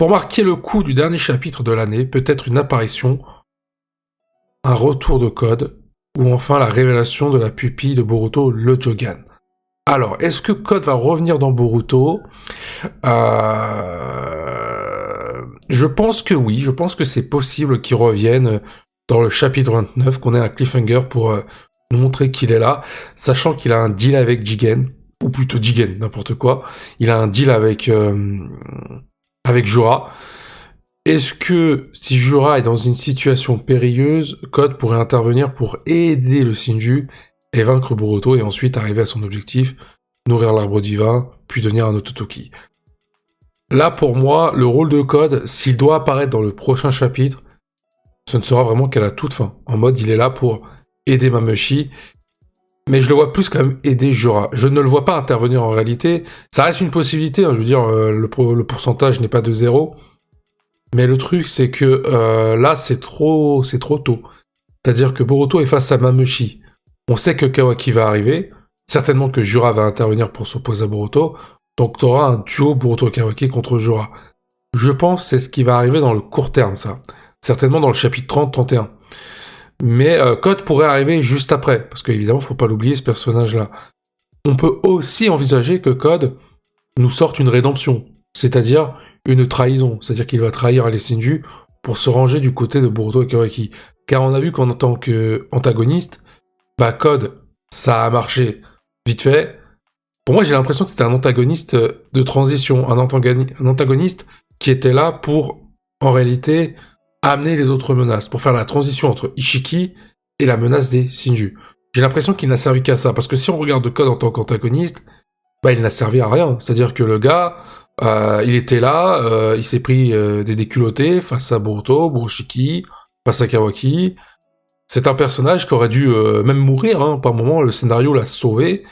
Pour marquer le coup du dernier chapitre de l'année, peut-être une apparition, un retour de Code, ou enfin la révélation de la pupille de Boruto, le Jogan. Alors, est-ce que Code va revenir dans Boruto Je pense que oui, je pense que c'est possible qu'il revienne dans le chapitre 29, qu'on ait un cliffhanger pour nous montrer qu'il est là, sachant qu'il a un deal avec Jigen, ou plutôt Jigen, n'importe quoi. Il a un deal avec Jura. Est-ce que si Jura est dans une situation périlleuse, Code pourrait intervenir pour aider le Shinju et vaincre Boruto et ensuite arriver à son objectif, nourrir l'arbre divin, puis devenir un Ototoki. Là, pour moi, le rôle de Code, s'il doit apparaître dans le prochain chapitre, ce ne sera vraiment qu'à la toute fin. En mode, il est là pour aider Mamushi, mais je le vois plus quand même aider Jura. Je ne le vois pas intervenir en réalité. Ça reste une possibilité, hein, je veux dire, le pourcentage n'est pas de 0. Mais le truc, c'est que là, c'est trop tôt. C'est-à-dire que Boruto est face à Mamushi. On sait que Kawaki va arriver. Certainement que Jura va intervenir pour s'opposer à Boruto. Donc tu auras un duo Boruto-Kawaki contre Jura. Je pense que c'est ce qui va arriver dans le court terme, ça. Certainement dans le chapitre 30-31. Mais Code pourrait arriver juste après. Parce qu'évidemment, faut pas l'oublier, ce personnage-là. On peut aussi envisager que Code nous sorte une rédemption. C'est-à-dire une trahison. C'est-à-dire qu'il va trahir les Shinju pour se ranger du côté de Boruto et Kawaki. Car on a vu qu'en tant qu'antagoniste, Code, ça a marché vite fait. Pour moi, j'ai l'impression que c'était un antagoniste de transition, un antagoniste qui était là pour, en réalité, amener les autres menaces, pour faire la transition entre Ishiki et la menace des Shinju. J'ai l'impression qu'il n'a servi qu'à ça, parce que si on regarde Code en tant qu'antagoniste, il n'a servi à rien. C'est-à-dire que le gars, il était là, il s'est pris des déculottés face à Boruto, Borushiki, face à Kawaki. C'est un personnage qui aurait dû même mourir, hein, par moment, le scénario l'a sauvé.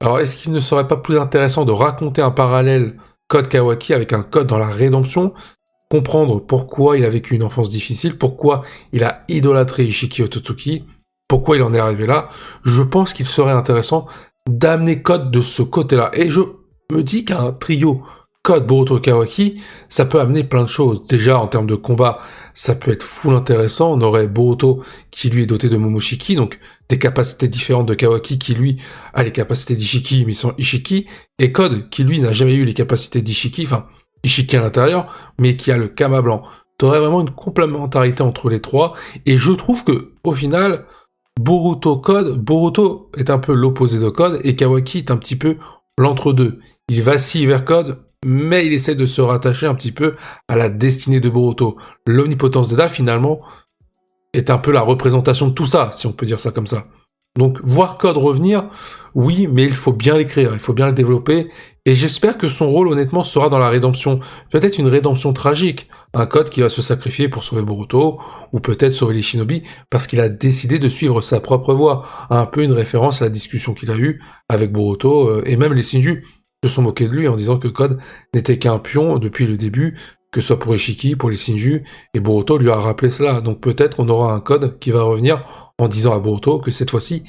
Alors, est-ce qu'il ne serait pas plus intéressant de raconter un parallèle Code Kawaki avec un Code dans la rédemption, comprendre pourquoi il a vécu une enfance difficile, pourquoi il a idolâtré Ishiki Ototoki, pourquoi il en est arrivé là. Je pense qu'il serait intéressant d'amener Code de ce côté-là. Et je me dis qu'un trio Code Boruto Kawaki, ça peut amener plein de choses. Déjà, en termes de combat, ça peut être full intéressant. On aurait Boruto qui lui est doté de Momoshiki, donc des capacités différentes de Kawaki qui lui a les capacités d'Ishiki mais sans Ishiki, et Code qui lui n'a jamais eu les capacités d'Ishiki, enfin Ishiki à l'intérieur, mais qui a le Kama blanc. T'aurais vraiment une complémentarité entre les trois, et je trouve que au final, Boruto est un peu l'opposé de Code, et Kawaki est un petit peu l'entre-deux. Il vacille vers Code, mais il essaie de se rattacher un petit peu à la destinée de Boruto. L'omnipotence d'Eda, finalement, est un peu la représentation de tout ça, si on peut dire ça comme ça. Donc, voir Code revenir, oui, mais il faut bien l'écrire, il faut bien le développer, et j'espère que son rôle, honnêtement, sera dans la rédemption. Peut-être une rédemption tragique, un Code qui va se sacrifier pour sauver Boruto, ou peut-être sauver les shinobi, parce qu'il a décidé de suivre sa propre voie, un peu une référence à la discussion qu'il a eue avec Boruto, et même les Shinju se sont moqués de lui en disant que Code n'était qu'un pion depuis le début, que ce soit pour Ishiki, pour les Shinju, et Boruto lui a rappelé cela. Donc peut-être qu'on aura un Code qui va revenir en disant à Boruto que cette fois-ci,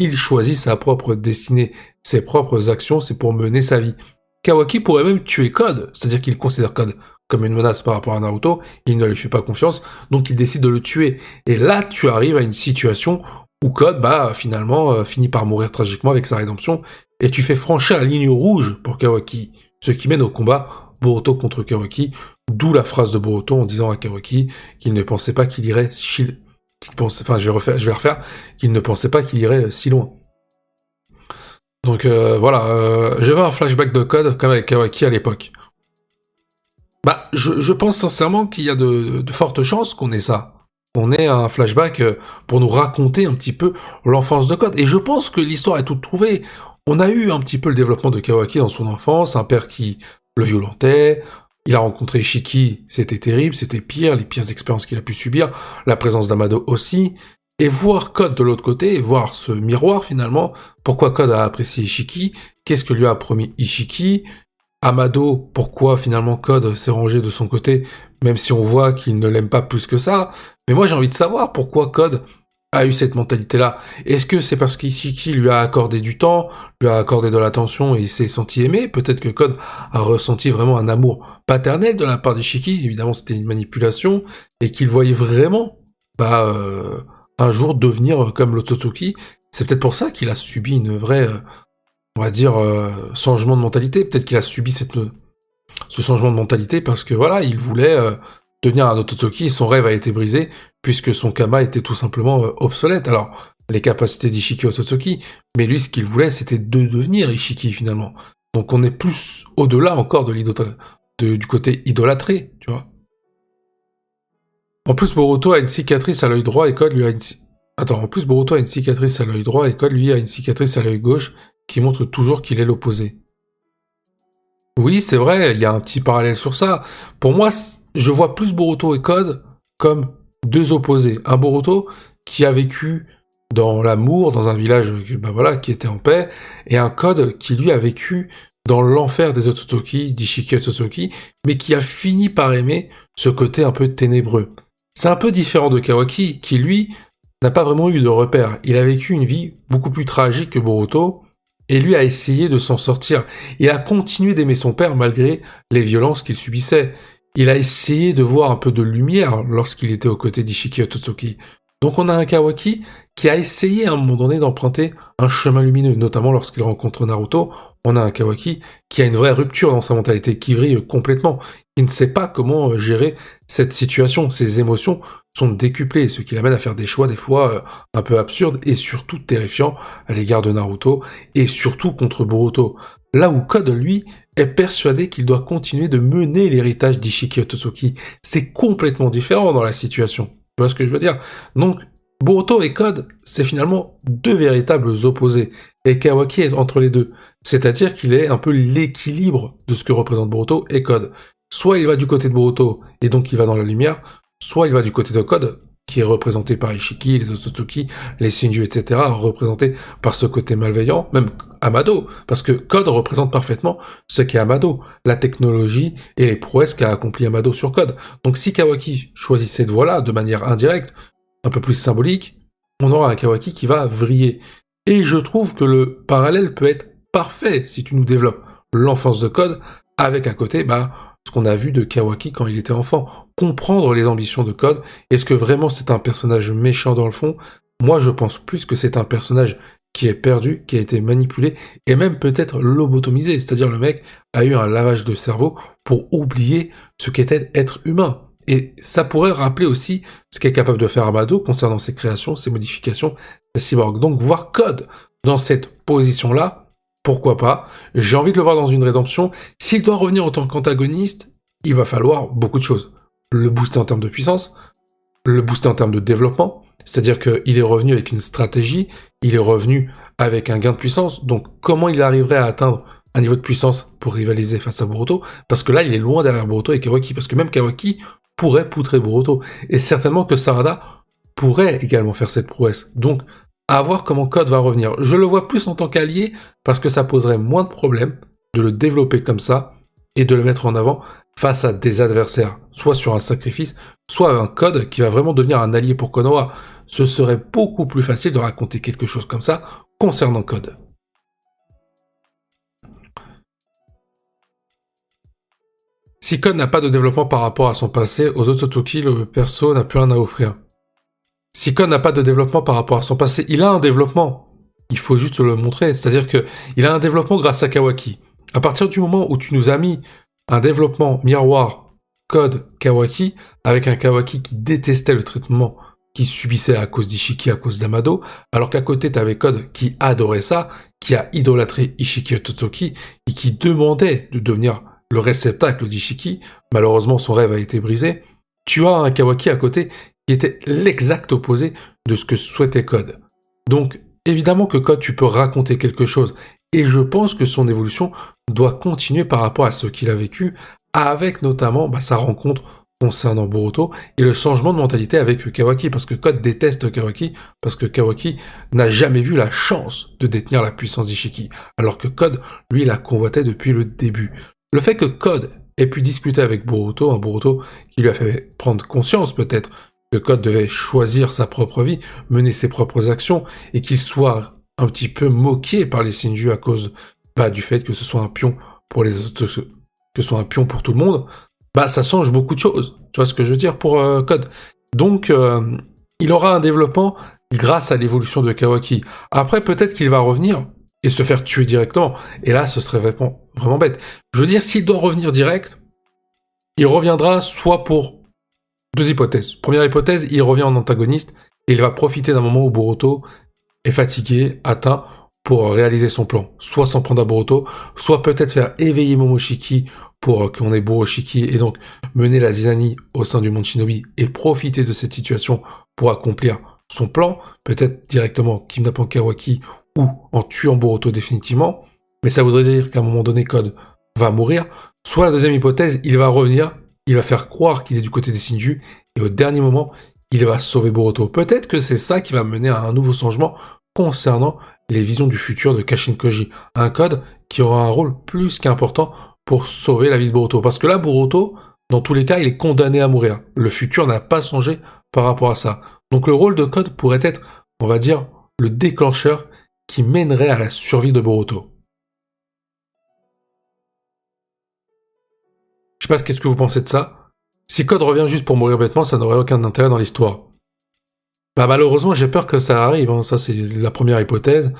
il choisit sa propre destinée, ses propres actions, c'est pour mener sa vie. Kawaki pourrait même tuer Code, c'est-à-dire qu'il considère Code comme une menace par rapport à Naruto, il ne lui fait pas confiance, donc il décide de le tuer. Et là, tu arrives à une situation où Code, finalement, finit par mourir tragiquement avec sa rédemption, et tu fais franchir la ligne rouge pour Kawaki, ce qui mène au combat Boruto contre Kawaki, d'où la phrase de Boruto en disant à Kawaki qu'il ne pensait pas qu'il irait qu'il ne pensait pas qu'il irait si loin. Donc voilà, j'avais un flashback de Code comme avec Kawaki à l'époque. Je pense sincèrement qu'il y a de fortes chances qu'on ait ça. On ait un flashback pour nous raconter un petit peu l'enfance de Code. Et je pense que l'histoire est toute trouvée. On a eu un petit peu le développement de Kawaki dans son enfance, un père qui le violentait, il a rencontré Ishiki, c'était terrible, c'était pire, les pires expériences qu'il a pu subir, la présence d'Amado aussi, et voir Code de l'autre côté, voir ce miroir finalement, pourquoi Code a apprécié Ishiki, qu'est-ce que lui a promis Ishiki, Amado, pourquoi finalement Code s'est rangé de son côté, même si on voit qu'il ne l'aime pas plus que ça, mais moi j'ai envie de savoir pourquoi Code a eu cette mentalité-là? Est-ce que c'est parce qu'Ishiki lui a accordé du temps, lui a accordé de l'attention et il s'est senti aimé? Peut-être que Code a ressenti vraiment un amour paternel de la part d'Ishiki, évidemment c'était une manipulation, et qu'il voyait vraiment, un jour devenir comme l'Otsutsuki. C'est peut-être pour ça qu'il a subi une vraie, on va dire, changement de mentalité. Peut-être qu'il a subi ce changement de mentalité parce que voilà, il voulait devenir un Otsutsuki et son rêve a été brisé puisque son Kama était tout simplement obsolète. Alors, les capacités d'Ishiki Otsutsuki, mais lui, ce qu'il voulait, c'était de devenir Ishiki finalement. Donc on est plus au-delà encore du côté idolâtré, tu vois. En plus, Boruto a une cicatrice à l'œil droit et Code lui a une... Attends, en plus, Boruto a une cicatrice à l'œil droit et Code, lui, a une cicatrice à l'œil gauche qui montre toujours qu'il est l'opposé. Oui, c'est vrai, il y a un petit parallèle sur ça. Pour moi, je vois plus Boruto et Code comme deux opposés. Un Boruto qui a vécu dans l'amour, dans un village qui était en paix, et un Code qui, lui, a vécu dans l'enfer des Otsutsuki, d'Ishiki Otsutsuki, mais qui a fini par aimer ce côté un peu ténébreux. C'est un peu différent de Kawaki, qui, lui, n'a pas vraiment eu de repères. Il a vécu une vie beaucoup plus tragique que Boruto, et lui a essayé de s'en sortir. Il a continué d'aimer son père malgré les violences qu'il subissait. Il a essayé de voir un peu de lumière lorsqu'il était aux côtés d'Ishiki Otsutsuki. Donc on a un Kawaki qui a essayé à un moment donné d'emprunter un chemin lumineux, notamment lorsqu'il rencontre Naruto. On a un Kawaki qui a une vraie rupture dans sa mentalité, qui vrille complètement, qui ne sait pas comment gérer cette situation. Ses émotions sont décuplées, ce qui l'amène à faire des choix des fois un peu absurdes et surtout terrifiants à l'égard de Naruto et surtout contre Boruto. Là où Code, lui, est persuadé qu'il doit continuer de mener l'héritage d'Ishiki Otsutsuki. C'est complètement différent dans la situation. Tu vois ce que je veux dire? Donc, Boruto et Code, c'est finalement deux véritables opposés. Et Kawaki est entre les deux. C'est-à-dire qu'il est un peu l'équilibre de ce que représente Boruto et Code. Soit il va du côté de Boruto, et donc il va dans la lumière, soit il va du côté de Code, qui est représenté par Ishiki, les Otsutsuki, les Shinju, etc., représenté par ce côté malveillant, même Amado, parce que Code représente parfaitement ce qu'est Amado, la technologie et les prouesses qu'a accompli Amado sur Code. Donc si Kawaki choisit cette voie-là, de manière indirecte, un peu plus symbolique, on aura un Kawaki qui va vriller. Et je trouve que le parallèle peut être parfait si tu nous développes l'enfance de Code avec à côté, ce qu'on a vu de Kawaki quand il était enfant. Comprendre les ambitions de Code. Est-ce que vraiment c'est un personnage méchant dans le fond? Moi, je pense plus que c'est un personnage qui est perdu, qui a été manipulé, et même peut-être lobotomisé. C'est-à-dire le mec a eu un lavage de cerveau pour oublier ce qu'était être humain. Et ça pourrait rappeler aussi ce qu'est capable de faire Amado concernant ses créations, ses modifications, ses cyborgs. Donc voir Code dans cette position-là, pourquoi pas? J'ai envie de le voir dans une rédemption. S'il doit revenir en tant qu'antagoniste, il va falloir beaucoup de choses. Le booster en termes de puissance, le booster en termes de développement, c'est-à-dire qu'il est revenu avec une stratégie, il est revenu avec un gain de puissance, donc comment il arriverait à atteindre un niveau de puissance pour rivaliser face à Boruto? Parce que là, il est loin derrière Boruto et Kawaki, parce que même Kawaki pourrait poutrer Boruto, et certainement que Sarada pourrait également faire cette prouesse. Donc, à voir comment Code va revenir. Je le vois plus en tant qu'allié, parce que ça poserait moins de problèmes de le développer comme ça, et de le mettre en avant face à des adversaires, soit sur un sacrifice, soit un Code qui va vraiment devenir un allié pour Konoha. Ce serait beaucoup plus facile de raconter quelque chose comme ça concernant Code. Si Code n'a pas de développement par rapport à son passé, aux Otsutsuki, le perso n'a plus rien à offrir. Si Code n'a pas de développement par rapport à son passé, il a un développement. Il faut juste le montrer. C'est-à-dire que il a un développement grâce à Kawaki. À partir du moment où tu nous as mis un développement miroir Code Kawaki, avec un Kawaki qui détestait le traitement qu'il subissait à cause d'Ishiki, à cause d'Amado, alors qu'à côté t'avais Code qui adorait ça, qui a idolâtré Ishiki Otsutsuki, et qui demandait de devenir le réceptacle d'Ishiki, malheureusement son rêve a été brisé, tu as un Kawaki à côté qui était l'exact opposé de ce que souhaitait Code. Donc, évidemment que Code, tu peux raconter quelque chose, et je pense que son évolution doit continuer par rapport à ce qu'il a vécu, avec notamment sa rencontre concernant Boruto, et le changement de mentalité avec Kawaki, parce que Code déteste Kawaki, parce que Kawaki n'a jamais vu la chance de détenir la puissance d'Ishiki, alors que Code, lui, la convoitait depuis le début. Le fait que Code ait pu discuter avec Boruto, un Boruto qui lui a fait prendre conscience peut-être que Code devait choisir sa propre vie, mener ses propres actions, et qu'il soit un petit peu moqué par les Shinju à cause du fait que ce soit un pion pour les autres, que ce soit un pion pour tout le monde, ça change beaucoup de choses. Tu vois ce que je veux dire pour Code. Donc, il aura un développement grâce à l'évolution de Kawaki. Après, peut-être qu'il va revenir et se faire tuer directement. Et là, ce serait vraiment bête. Je veux dire, s'il doit revenir direct, il reviendra soit pour deux hypothèses. Première hypothèse, il revient en antagoniste et il va profiter d'un moment où Boruto est fatigué, atteint, pour réaliser son plan. Soit s'en prendre à Boruto, soit peut-être faire éveiller Momoshiki pour qu'on ait Borushiki et donc mener la Zizani au sein du monde Shinobi et profiter de cette situation pour accomplir son plan, peut-être directement kidnappant Kawaki ou en tuant Boruto définitivement, mais ça voudrait dire qu'à un moment donné, Code va mourir. Soit la deuxième hypothèse, il va revenir, il va faire croire qu'il est du côté des Shinju, et au dernier moment, il va sauver Boruto. Peut-être que c'est ça qui va mener à un nouveau changement concernant les visions du futur de Kashin Koji. Un Code qui aura un rôle plus qu'important pour sauver la vie de Boruto. Parce que là, Boruto, dans tous les cas, il est condamné à mourir. Le futur n'a pas changé par rapport à ça. Donc le rôle de Code pourrait être, on va dire, le déclencheur qui mènerait à la survie de Boruto. Je sais pas qu'est-ce que vous pensez de ça. Si Code revient juste pour mourir bêtement, ça n'aurait aucun intérêt dans l'histoire. Malheureusement, j'ai peur que ça arrive, hein. Ça c'est la première hypothèse.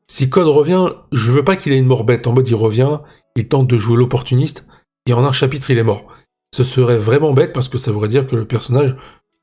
Si Code revient, je veux pas qu'il ait une mort bête, en mode il revient, il tente de jouer l'opportuniste, et en un chapitre il est mort. Ce serait vraiment bête parce que ça voudrait dire que le personnage,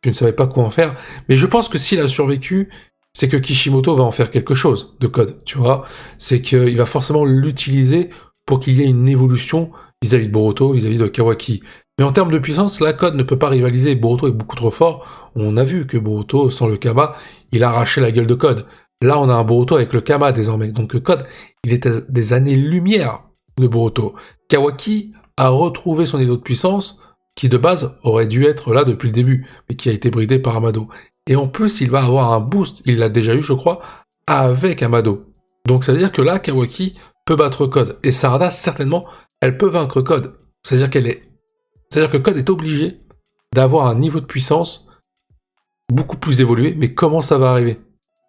tu ne savais pas quoi en faire. Mais je pense que s'il a survécu, c'est que Kishimoto va en faire quelque chose de Code, tu vois. C'est qu'il va forcément l'utiliser pour qu'il y ait une évolution vis-à-vis de Boruto, vis-à-vis de Kawaki. Mais en termes de puissance, là, Code ne peut pas rivaliser. Boruto est beaucoup trop fort. On a vu que Boruto, sans le Kama, il a arraché la gueule de Code. Là, on a un Boruto avec le Kama désormais. Donc Code, il est à des années-lumière de Boruto. Kawaki a retrouvé son niveau de puissance, qui de base aurait dû être là depuis le début, mais qui a été bridé par Amado. Et en plus, il va avoir un boost, il l'a déjà eu, je crois, avec Amado. Donc ça veut dire que là, Kawaki peut battre Code. Et Sarada, certainement, elle peut vaincre Code. C'est-à-dire que Code est obligé d'avoir un niveau de puissance beaucoup plus évolué, mais comment ça va arriver?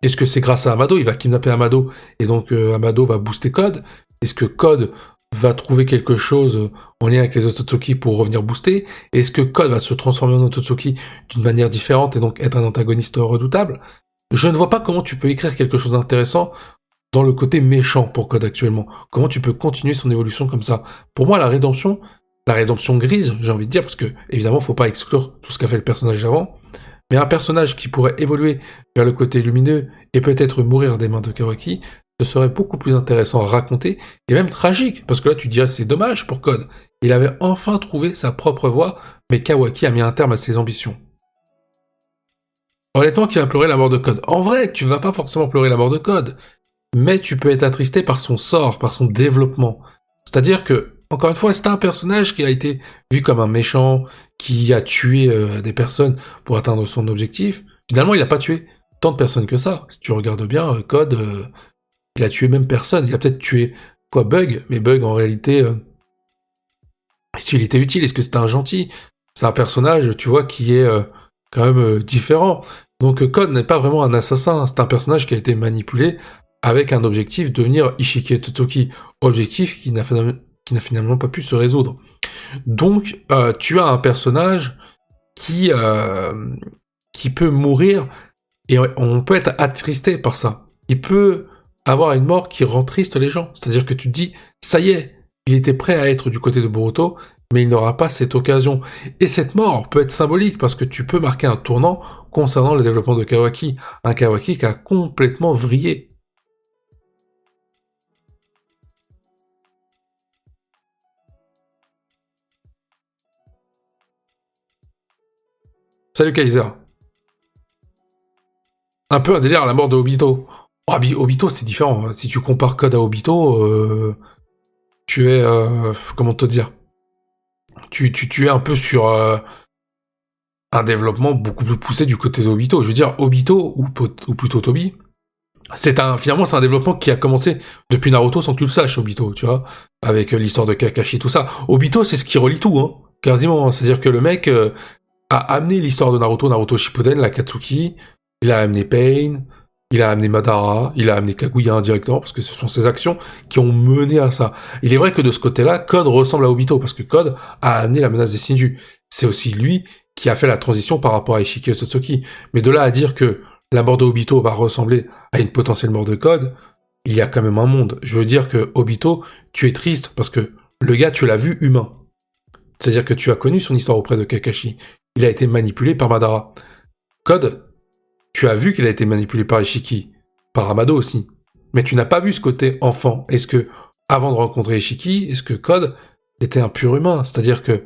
Est-ce que c'est grâce à Amado? Il va kidnapper Amado, et donc Amado va booster Code? Est-ce que Code va trouver quelque chose en lien avec les Otsutsuki pour revenir booster? Est-ce que Code va se transformer en Otsutsuki d'une manière différente et donc être un antagoniste redoutable? Je ne vois pas comment tu peux écrire quelque chose d'intéressant dans le côté méchant pour Code actuellement. Comment tu peux continuer son évolution comme ça? Pour moi, la rédemption grise, j'ai envie de dire, parce que évidemment, faut pas exclure tout ce qu'a fait le personnage avant, mais un personnage qui pourrait évoluer vers le côté lumineux et peut-être mourir des mains de Kawaki, ce serait beaucoup plus intéressant à raconter, et même tragique, parce que là tu dirais c'est dommage pour Code. Il avait enfin trouvé sa propre voie, mais Kawaki a mis un terme à ses ambitions. Honnêtement, qui va pleurer la mort de Code? En vrai, tu vas pas forcément pleurer la mort de Code, mais tu peux être attristé par son sort, par son développement. C'est-à-dire que, encore une fois, c'est un personnage qui a été vu comme un méchant, qui a tué des personnes pour atteindre son objectif. Finalement, il n'a pas tué tant de personnes que ça. Si tu regardes bien, Code, il a tué même personne. Il a peut-être tué, Bug, mais Bug, en réalité, est-ce qu'il était utile? Est-ce que c'était un gentil? C'est un personnage, tu vois, qui est quand même différent. Donc Code n'est pas vraiment un assassin, c'est un personnage qui a été manipulé avec un objectif, devenir Ishiki Totsuki. Objectif qui n'a finalement pas pu se résoudre. Donc, tu as un personnage qui peut mourir, et on peut être attristé par ça. Il peut avoir une mort qui rend triste les gens. C'est-à-dire que tu te dis, ça y est, il était prêt à être du côté de Boruto, mais il n'aura pas cette occasion. Et cette mort peut être symbolique, parce que tu peux marquer un tournant concernant le développement de Kawaki. Un Kawaki qui a complètement vrillé. Salut Kaiser. Un peu un délire à la mort de Obito. Oh, Obito, c'est différent. Si tu compares Code à Obito, tu es... comment te dire? Tu es un peu sur un développement beaucoup plus poussé du côté d'Obito. Je veux dire, Obito, ou plutôt Toby, finalement, c'est un développement qui a commencé depuis Naruto sans que tu le saches, Obito, tu vois, avec l'histoire de Kakashi, tout ça. Obito, c'est ce qui relie tout, hein, quasiment. C'est-à-dire que le mec... a amené l'histoire de Naruto Shippuden, l'Akatsuki, il a amené Pain, il a amené Madara, il a amené Kaguya indirectement, parce que ce sont ses actions qui ont mené à ça. Il est vrai que de ce côté-là, Code ressemble à Obito, parce que Code a amené la menace des Shinju. C'est aussi lui qui a fait la transition par rapport à Ishiki Otsutsuki. Mais de là à dire que la mort de Obito va ressembler à une potentielle mort de Code, il y a quand même un monde. Je veux dire que Obito, tu es triste, parce que le gars, tu l'as vu humain. C'est-à-dire que tu as connu son histoire auprès de Kakashi. Il a été manipulé par Madara. Code, tu as vu qu'il a été manipulé par Ishiki, par Amado aussi. Mais tu n'as pas vu ce côté enfant. Est-ce que, avant de rencontrer Ishiki, est-ce que Code était un pur humain? C'est-à-dire que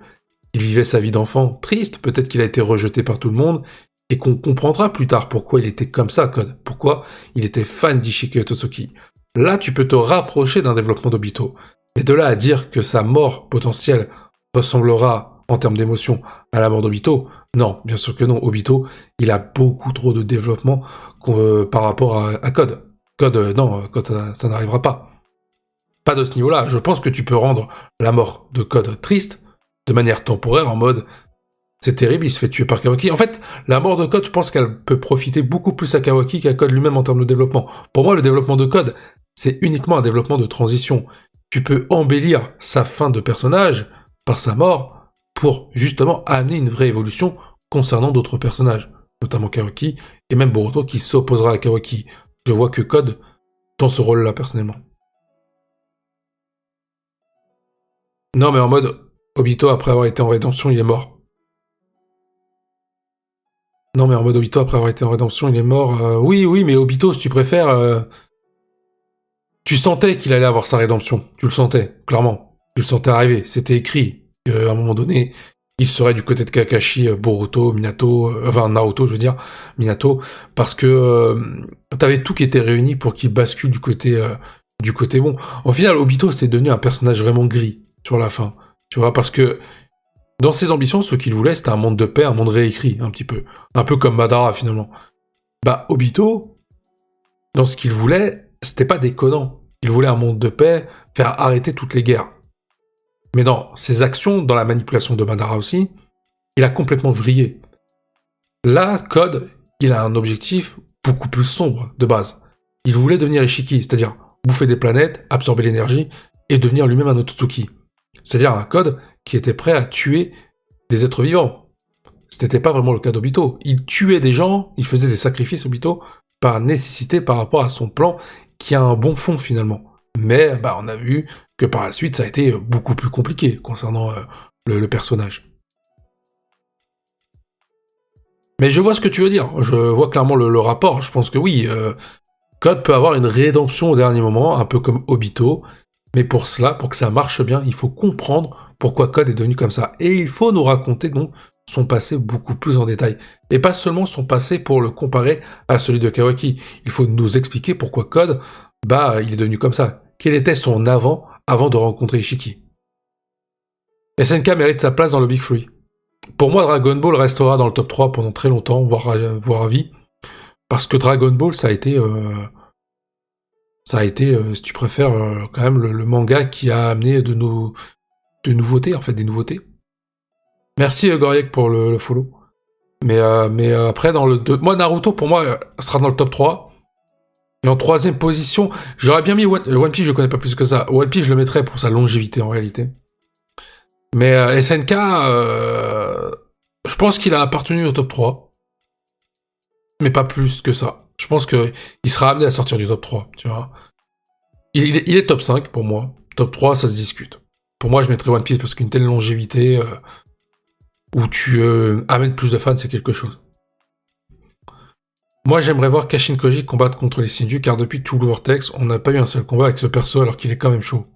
il vivait sa vie d'enfant triste, peut-être qu'il a été rejeté par tout le monde, et qu'on comprendra plus tard pourquoi il était comme ça, Code. Pourquoi il était fan d'Ishiki Otsutsuki. Là, tu peux te rapprocher d'un développement d'Obito. Mais de là à dire que sa mort potentielle ressemblera, en termes d'émotion, à la mort d'Obito, non, bien sûr que non. Obito, il a beaucoup trop de développement par rapport à Code. Code, non, Code, ça n'arrivera pas. Pas de ce niveau-là. Je pense que tu peux rendre la mort de Code triste, de manière temporaire, en mode c'est terrible, il se fait tuer par Kawaki. En fait, la mort de Code, je pense qu'elle peut profiter beaucoup plus à Kawaki qu'à Code lui-même en termes de développement. Pour moi, le développement de Code, c'est uniquement un développement de transition. Tu peux embellir sa fin de personnage par sa mort pour justement amener une vraie évolution concernant d'autres personnages, notamment Kawaki, et même Boruto qui s'opposera à Kawaki. Je vois que Code dans ce rôle-là, personnellement. Non, mais en mode, Obito, après avoir été en rédemption, il est mort. Non, mais en mode Obito, après avoir été en rédemption, il est mort. Oui, mais Obito, si tu préfères, tu sentais qu'il allait avoir sa rédemption. Tu le sentais, clairement. Tu le sentais arriver. C'était écrit. À un moment donné, il serait du côté de Kakashi, Boruto, Minato, Naruto, je veux dire, Minato, parce que t'avais tout qui était réuni pour qu'il bascule du côté bon. Au final, Obito, c'est devenu un personnage vraiment gris sur la fin. Tu vois, parce que dans ses ambitions, ce qu'il voulait, c'était un monde de paix, un monde réécrit, un petit peu. Un peu comme Madara, finalement. Bah, Obito, dans ce qu'il voulait, c'était pas déconnant. Il voulait un monde de paix, faire arrêter toutes les guerres. Mais dans ses actions, dans la manipulation de Madara aussi, il a complètement vrillé. Là, Code, il a un objectif beaucoup plus sombre, de base. Il voulait devenir Ishiki, c'est-à-dire bouffer des planètes, absorber l'énergie, et devenir lui-même un Otsutsuki. C'est-à-dire un Code qui était prêt à tuer des êtres vivants. Ce n'était pas vraiment le cas d'Obito. Il tuait des gens, il faisait des sacrifices, Obito, par nécessité par rapport à son plan, qui a un bon fond finalement. Mais on a vu que par la suite, ça a été beaucoup plus compliqué concernant le personnage. Mais je vois ce que tu veux dire. Je vois clairement le rapport. Je pense que oui, Code peut avoir une rédemption au dernier moment, un peu comme Obito. Mais pour cela, pour que ça marche bien, il faut comprendre pourquoi Code est devenu comme ça. Et il faut nous raconter donc son passé beaucoup plus en détail. Et pas seulement son passé pour le comparer à celui de Kawaki. Il faut nous expliquer pourquoi Code, il est devenu comme ça. Quel était son avant de rencontrer Ishiki. SNK mérite sa place dans le Big Three. Pour moi, Dragon Ball restera dans le top 3 pendant très longtemps, voire à vie. Parce que Dragon Ball, ça a été, si tu préfères, quand même le manga qui a amené de nouveautés, en fait, des nouveautés. Merci Goriek pour le follow. Mais après, dans le 2... Moi, Naruto, pour moi, sera dans le top 3. Et en troisième position, j'aurais bien mis One Piece, je connais pas plus que ça. One Piece, je le mettrais pour sa longévité, en réalité. Mais SNK, je pense qu'il a appartenu au top 3. Mais pas plus que ça. Je pense qu'il sera amené à sortir du top 3, tu vois. Il est top 5 pour moi. Top 3, ça se discute. Pour moi, je mettrais One Piece parce qu'une telle longévité, où tu amènes plus de fans, c'est quelque chose. Moi, j'aimerais voir Kashin Koji combattre contre les Shinju, car depuis tout le Vortex, on n'a pas eu un seul combat avec ce perso alors qu'il est quand même chaud.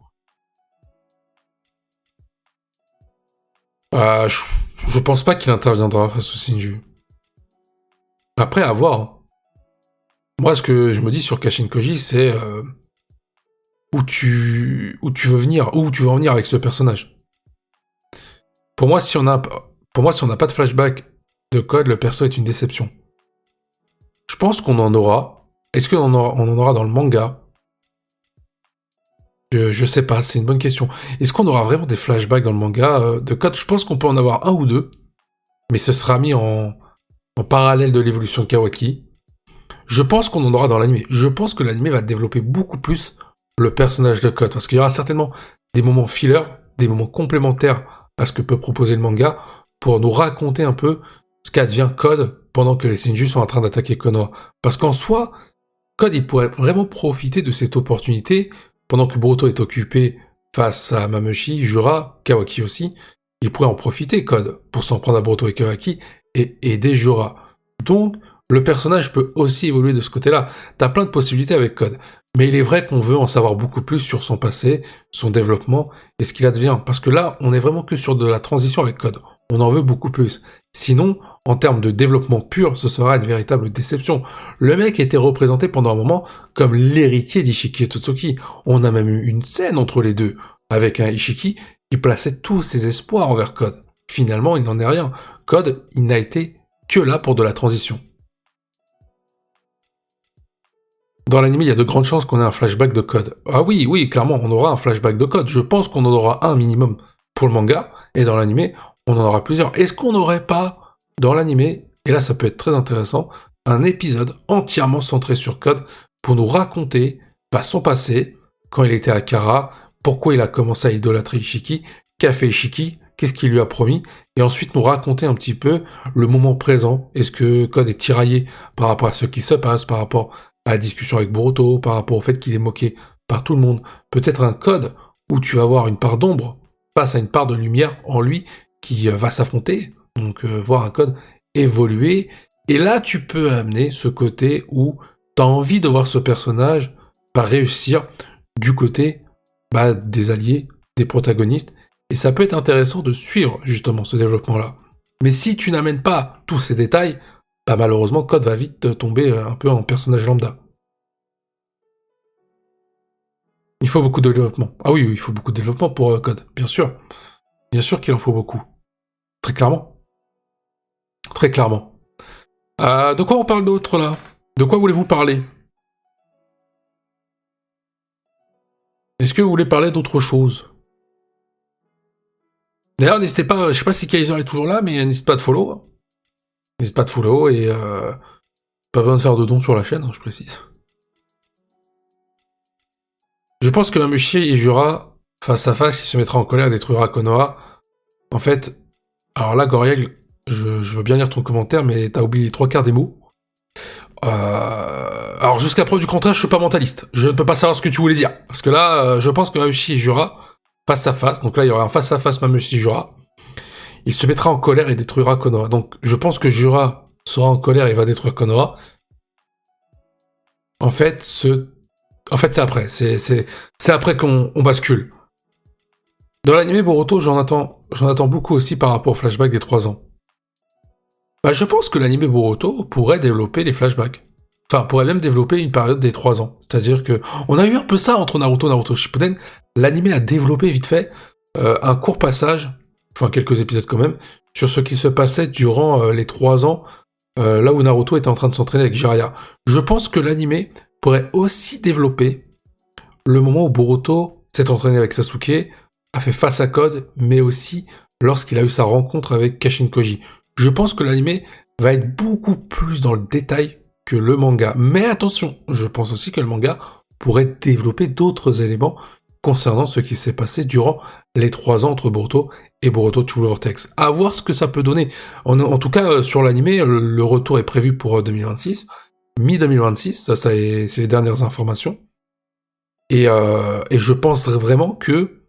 Je pense pas qu'il interviendra face au Shinju. Après, à voir. Hein. Moi, ce que je me dis sur Kashin Koji, c'est où tu veux venir, où tu veux en venir avec ce personnage. Pour moi, si on n'a pas de flashback de Code, le perso est une déception. Je pense qu'on en aura. Est-ce qu'on en aura dans le manga ? Je sais pas, c'est une bonne question. Est-ce qu'on aura vraiment des flashbacks dans le manga de Code ? Je pense qu'on peut en avoir un ou deux, mais ce sera mis en parallèle de l'évolution de Kawaki. Je pense qu'on en aura dans l'anime. Je pense que l'anime va développer beaucoup plus le personnage de Code, parce qu'il y aura certainement des moments filler, des moments complémentaires à ce que peut proposer le manga, pour nous raconter un peu ce qu'advient Code pendant que les Shinju sont en train d'attaquer Konoha. Parce qu'en soi, Code, il pourrait vraiment profiter de cette opportunité, pendant que Boruto est occupé face à Mamushi, Jura, Kawaki aussi, il pourrait en profiter, Code, pour s'en prendre à Boruto et Kawaki, et aider Jura. Donc, le personnage peut aussi évoluer de ce côté-là. T'as plein de possibilités avec Code. Mais il est vrai qu'on veut en savoir beaucoup plus sur son passé, son développement, et ce qu'il advient. Parce que là, on est vraiment que sur de la transition avec Code. On en veut beaucoup plus. Sinon, en termes de développement pur, ce sera une véritable déception. Le mec était représenté pendant un moment comme l'héritier d'Ishiki et Totsuki. On a même eu une scène entre les deux, avec un Ishiki qui plaçait tous ses espoirs envers Code. Finalement, il n'en est rien. Code, il n'a été que là pour de la transition. Dans l'anime, il y a de grandes chances qu'on ait un flashback de Code. Ah oui, oui, clairement, on aura un flashback de Code. Je pense qu'on en aura un minimum pour le manga, et dans l'anime, on en aura plusieurs. Est-ce qu'on n'aurait pas, dans l'anime, et là ça peut être très intéressant, un épisode entièrement centré sur Code pour nous raconter son passé, quand il était à Kara, pourquoi il a commencé à idolâtrer Ishiki, qu'a fait Ishiki, qu'est-ce qu'il lui a promis, et ensuite nous raconter un petit peu le moment présent. Est-ce que Code est tiraillé par rapport à ce qui se passe, par rapport à la discussion avec Boruto, par rapport au fait qu'il est moqué par tout le monde. Peut-être un Code où tu vas avoir une part d'ombre face à une part de lumière en lui qui va s'affronter, donc voir un Code évoluer. Et là, tu peux amener ce côté où t'as envie de voir ce personnage réussir du côté des alliés, des protagonistes, et ça peut être intéressant de suivre justement ce développement-là. Mais si tu n'amènes pas tous ces détails, malheureusement, Code va vite tomber un peu en personnage lambda. Il faut beaucoup de développement. Ah oui, il faut beaucoup de développement pour Code, bien sûr. Bien sûr qu'il en faut beaucoup. Très clairement. Très clairement. De quoi on parle d'autre, là? De quoi voulez-vous parler? Est-ce que vous voulez parler d'autre chose? D'ailleurs, n'hésitez pas, je sais pas si Kaiser est toujours là, mais n'hésitez pas de follow. N'hésitez pas de follow et pas besoin de faire de dons sur la chaîne, je précise. Je pense que Mamushi et Jura, face à face, il se mettra en colère et détruira Konoha. En fait, alors là, Goriel, je veux bien lire ton commentaire, mais t'as oublié les 3/4 des mots. Alors jusqu'à preuve du contraire, je suis pas mentaliste. Je ne peux pas savoir ce que tu voulais dire. Parce que là, je pense que Mamushi et Jura, face à face, donc là il y aura un face à face Mamushi et Jura, il se mettra en colère et détruira Konoha. Donc je pense que Jura sera en colère et va détruire Konoha. En fait, c'est après. C'est après qu'on bascule. Dans l'anime Boruto, j'en attends beaucoup aussi par rapport au flashback des 3 ans. Je pense que l'anime Boruto pourrait développer les flashbacks. Enfin, pourrait même développer une période des 3 ans. C'est-à-dire que on a eu un peu ça entre Naruto et Naruto Shippuden. L'anime a développé vite fait un court passage, enfin quelques épisodes quand même, sur ce qui se passait durant les 3 ans, là où Naruto était en train de s'entraîner avec Jiraiya. Je pense que l'anime pourrait aussi développer le moment où Boruto s'est entraîné avec Sasuke, a fait face à Code, mais aussi lorsqu'il a eu sa rencontre avec Kashin Koji. Je pense que l'anime va être beaucoup plus dans le détail que le manga. Mais attention, je pense aussi que le manga pourrait développer d'autres éléments concernant ce qui s'est passé durant les 3 ans entre Boruto et Boruto True Vortex. À voir ce que ça peut donner. En tout cas, sur l'anime, le retour est prévu pour 2026. Mi-2026, ça c'est les dernières informations. Et je pense vraiment que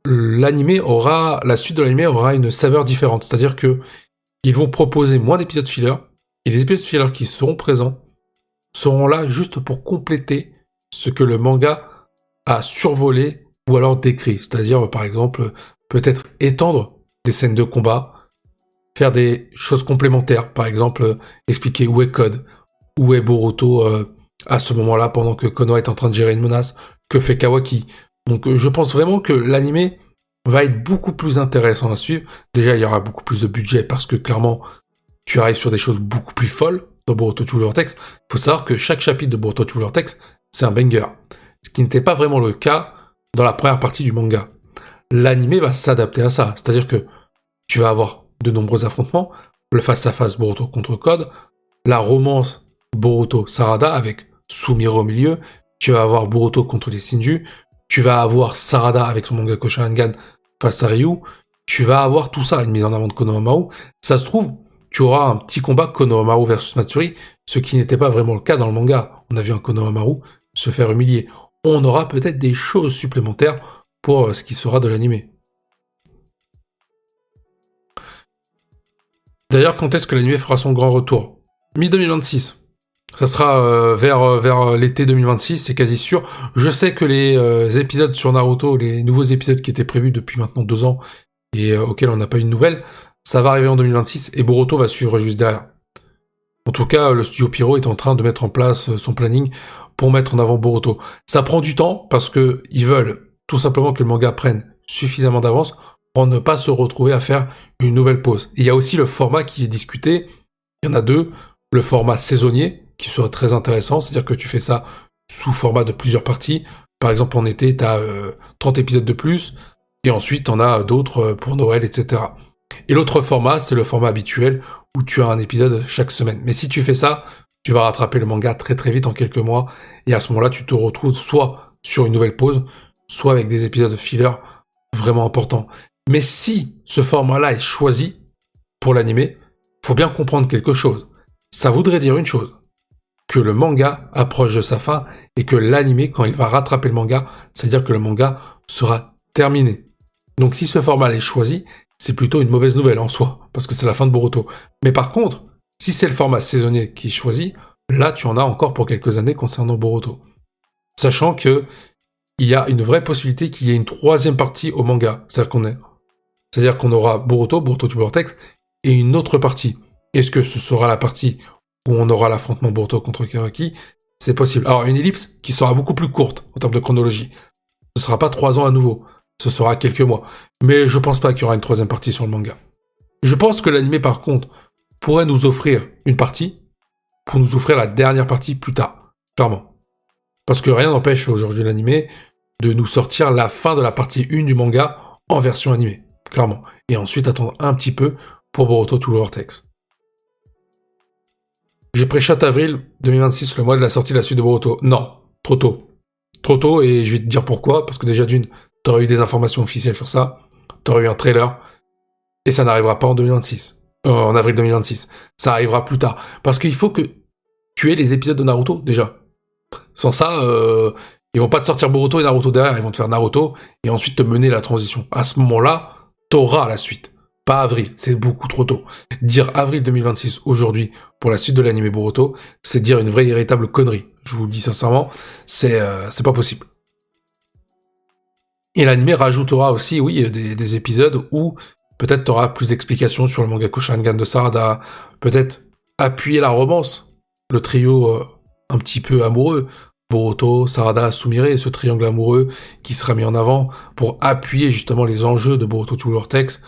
la suite de l'anime aura une saveur différente. C'est-à-dire que ils vont proposer moins d'épisodes filler, et les épisodes filler qui seront présents seront là juste pour compléter ce que le manga a survolé ou alors décrit. C'est-à-dire, par exemple, peut-être étendre des scènes de combat, faire des choses complémentaires, par exemple, expliquer où est Code, où est Boruto à ce moment-là, pendant que Konoha est en train de gérer une menace, que fait Kawaki. Donc je pense vraiment que l'anime va être beaucoup plus intéressant à suivre. Déjà, il y aura beaucoup plus de budget, parce que clairement, tu arrives sur des choses beaucoup plus folles dans Boruto True Vortex. Il faut savoir que chaque chapitre de Boruto True Vortex, c'est un banger. Ce qui n'était pas vraiment le cas dans la première partie du manga. L'anime va s'adapter à ça. C'est-à-dire que tu vas avoir de nombreux affrontements, le face-à-face Boruto contre Code, la romance Boruto-Sarada avec Sumire au milieu, tu vas avoir Boruto contre les Shinju, tu vas avoir Sarada avec son Mangekyou Sharingan face à Ryu, tu vas avoir tout ça, une mise en avant de Konohamaru. Ça se trouve, tu auras un petit combat Konohamaru versus Matsuri, ce qui n'était pas vraiment le cas dans le manga. On a vu un Konohamaru se faire humilier. On aura peut-être des choses supplémentaires pour ce qui sera de l'animé. D'ailleurs, quand est-ce que l'animé fera son grand retour? Mi-2026. Ça sera vers l'été 2026, c'est quasi sûr. Je sais que les épisodes sur Naruto, les nouveaux épisodes qui étaient prévus depuis maintenant 2 ans et auxquels on n'a pas eu de nouvelles, ça va arriver en 2026 et Boruto va suivre juste derrière. En tout cas, le studio Pyro est en train de mettre en place son planning pour mettre en avant Boruto. Ça prend du temps parce que ils veulent tout simplement que le manga prenne suffisamment d'avance pour ne pas se retrouver à faire une nouvelle pause. Et il y a aussi le format qui est discuté. Il y en a 2. Le format saisonnier, qui sera très intéressant, c'est-à-dire que tu fais ça sous format de plusieurs parties. Par exemple, en été, tu as 30 épisodes de plus, et ensuite, tu en as d'autres pour Noël, etc. Et l'autre format, c'est le format habituel, où tu as un épisode chaque semaine. Mais si tu fais ça, tu vas rattraper le manga très très vite en quelques mois, et à ce moment-là, tu te retrouves soit sur une nouvelle pause, soit avec des épisodes filler vraiment importants. Mais si ce format-là est choisi pour l'animé, faut bien comprendre quelque chose. Ça voudrait dire une chose, que le manga approche de sa fin et que l'animé, quand il va rattraper le manga, c'est-à-dire que le manga sera terminé. Donc si ce format est choisi, c'est plutôt une mauvaise nouvelle en soi, parce que c'est la fin de Boruto. Mais par contre, si c'est le format saisonnier qui est choisi, là tu en as encore pour quelques années concernant Boruto. Sachant que il y a une vraie possibilité qu'il y ait une 3e partie au manga. C'est-à-dire qu'on aura Boruto to Vortex, et une autre partie. Est-ce que ce sera la partie où on aura l'affrontement Boruto contre Karaki? C'est possible. Alors, une ellipse qui sera beaucoup plus courte en termes de chronologie. Ce sera pas 3 ans à nouveau. Ce sera quelques mois. Mais je pense pas qu'il y aura une 3e partie sur le manga. Je pense que l'anime, par contre, pourrait nous offrir une partie pour nous offrir la dernière partie plus tard. Clairement. Parce que rien n'empêche aujourd'hui l'anime de nous sortir la fin de la partie 1 du manga en version animée. Clairement. Et ensuite attendre un petit peu pour Boruto to Vortex. Je pré-shot avril 2026, le mois de la sortie de la suite de Boruto. Non, trop tôt. Trop tôt, et je vais te dire pourquoi, parce que déjà d'une, t'aurais eu des informations officielles sur ça, t'aurais eu un trailer, et ça n'arrivera pas en 2026. En avril 2026. Ça arrivera plus tard. Parce qu'il faut que tu aies les épisodes de Naruto, déjà. Sans ça, ils vont pas te sortir Boruto et Naruto derrière, ils vont te faire Naruto, et ensuite te mener la transition. À ce moment-là, t'auras la suite. Pas avril, c'est beaucoup trop tôt. Dire avril 2026 aujourd'hui pour la suite de l'anime Boruto, c'est dire une vraie véritable connerie. Je vous le dis sincèrement, c'est pas possible. Et l'anime rajoutera aussi, oui, des épisodes où peut-être t'auras plus d'explications sur le Mangekyou Sharingan de Sarada, peut-être appuyer la romance, le trio un petit peu amoureux, Boruto, Sarada, Sumire, ce triangle amoureux qui sera mis en avant pour appuyer justement les enjeux de Boruto to Vortex.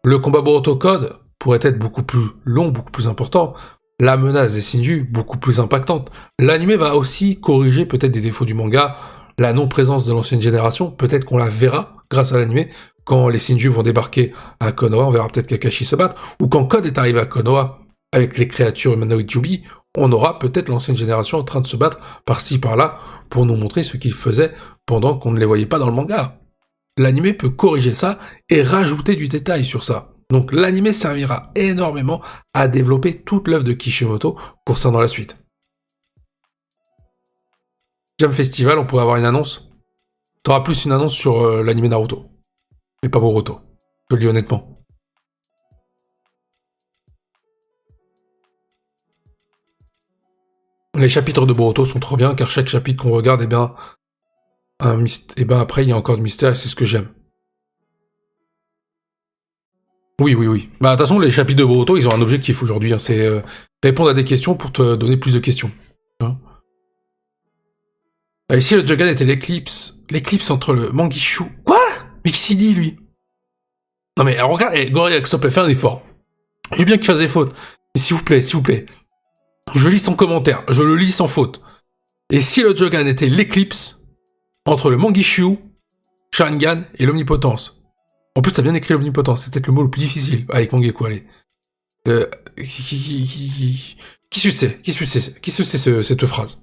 Le combat Boruto Code pourrait être beaucoup plus long, beaucoup plus important. La menace des Shinju, beaucoup plus impactante. L'anime va aussi corriger peut-être des défauts du manga, la non-présence de l'ancienne génération, peut-être qu'on la verra grâce à l'anime, quand les Shinju vont débarquer à Konoha, on verra peut-être Kakashi se battre, ou quand Code est arrivé à Konoha avec les créatures humanoïdes Jubi, on aura peut-être l'ancienne génération en train de se battre par-ci par-là pour nous montrer ce qu'ils faisaient pendant qu'on ne les voyait pas dans le manga. L'anime peut corriger ça et rajouter du détail sur ça. Donc l'anime servira énormément à développer toute l'œuvre de Kishimoto concernant la suite. Jam Festival, on pourrait avoir une annonce. T'auras plus une annonce sur l'anime Naruto. Et pas Boruto. Je le dis honnêtement. Les chapitres de Boruto sont trop bien, car chaque chapitre qu'on regarde, après il y a encore du mystère et c'est ce que j'aime. Oui. Bah de toute façon, les chapitres de Boruto, ils ont un objectif aujourd'hui, hein, c'est répondre à des questions pour te donner plus de questions. Hein. Et si le Jogan était l'éclipse entre le Mangishu... Quoi? Mais qui s'y dit, lui? Non mais regarde, Gorilla, s'il te plaît, fais un effort. J'ai bien qu'il fasse des fautes, mais s'il vous plaît. Je lis son commentaire, je le lis sans faute. Et si le Jogan était l'éclipse entre le Mangishu, Sharingan et l'Omnipotence? En plus, t'as bien écrit l'omnipotence, c'est peut-être le mot le plus difficile avec Mangekyou, allez. Euh, qui suce cette phrase?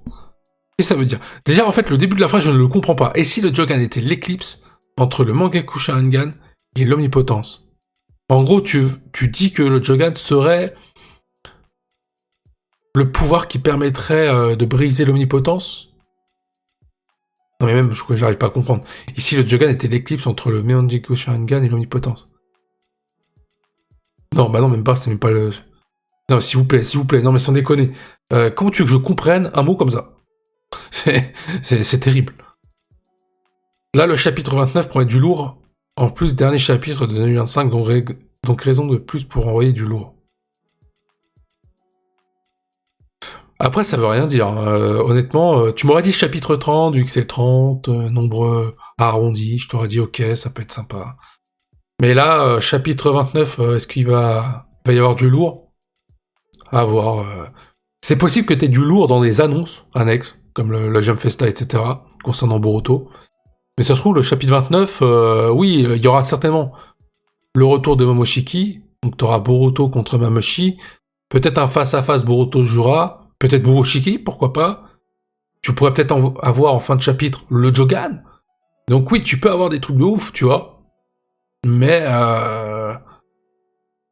Qu'est-ce que ça veut dire? Déjà, en fait, le début de la phrase, je ne le comprends pas. Et si le Jogan était l'éclipse entre le Mangekyou Sharingan et l'omnipotence? En gros, tu dis que le Jogan serait le pouvoir qui permettrait de briser l'omnipotence? Non mais même, j'arrive pas à comprendre. Ici, le Jogan était l'éclipse entre le Mangekyou Sharingan et l'omnipotence. Non, bah non, même pas, c'est même pas le... Non, s'il vous plaît, non mais sans déconner. Comment tu veux que je comprenne un mot comme ça? C'est terrible. Là, le chapitre 29 promet du lourd. En plus, dernier chapitre de 2025, donc raison de plus pour envoyer du lourd. Après, ça veut rien dire. Honnêtement, tu m'aurais dit chapitre 30, vu que c'est le 30, nombre arrondi, je t'aurais dit ok, ça peut être sympa. Mais là, chapitre 29, est-ce qu'il va y avoir du lourd? À voir. C'est possible que t'aies du lourd dans les annonces annexes, comme la Jump Festa, etc., concernant Boruto. Mais ça se trouve, le chapitre 29, oui, il y aura certainement le retour de Momoshiki, donc t'auras Boruto contre Mamoshi, peut-être un face-à-face Boruto-Jura, peut-être Momoshiki, pourquoi pas. Tu pourrais peut-être avoir en fin de chapitre le Jogan. Donc oui, tu peux avoir des trucs de ouf, tu vois. Mais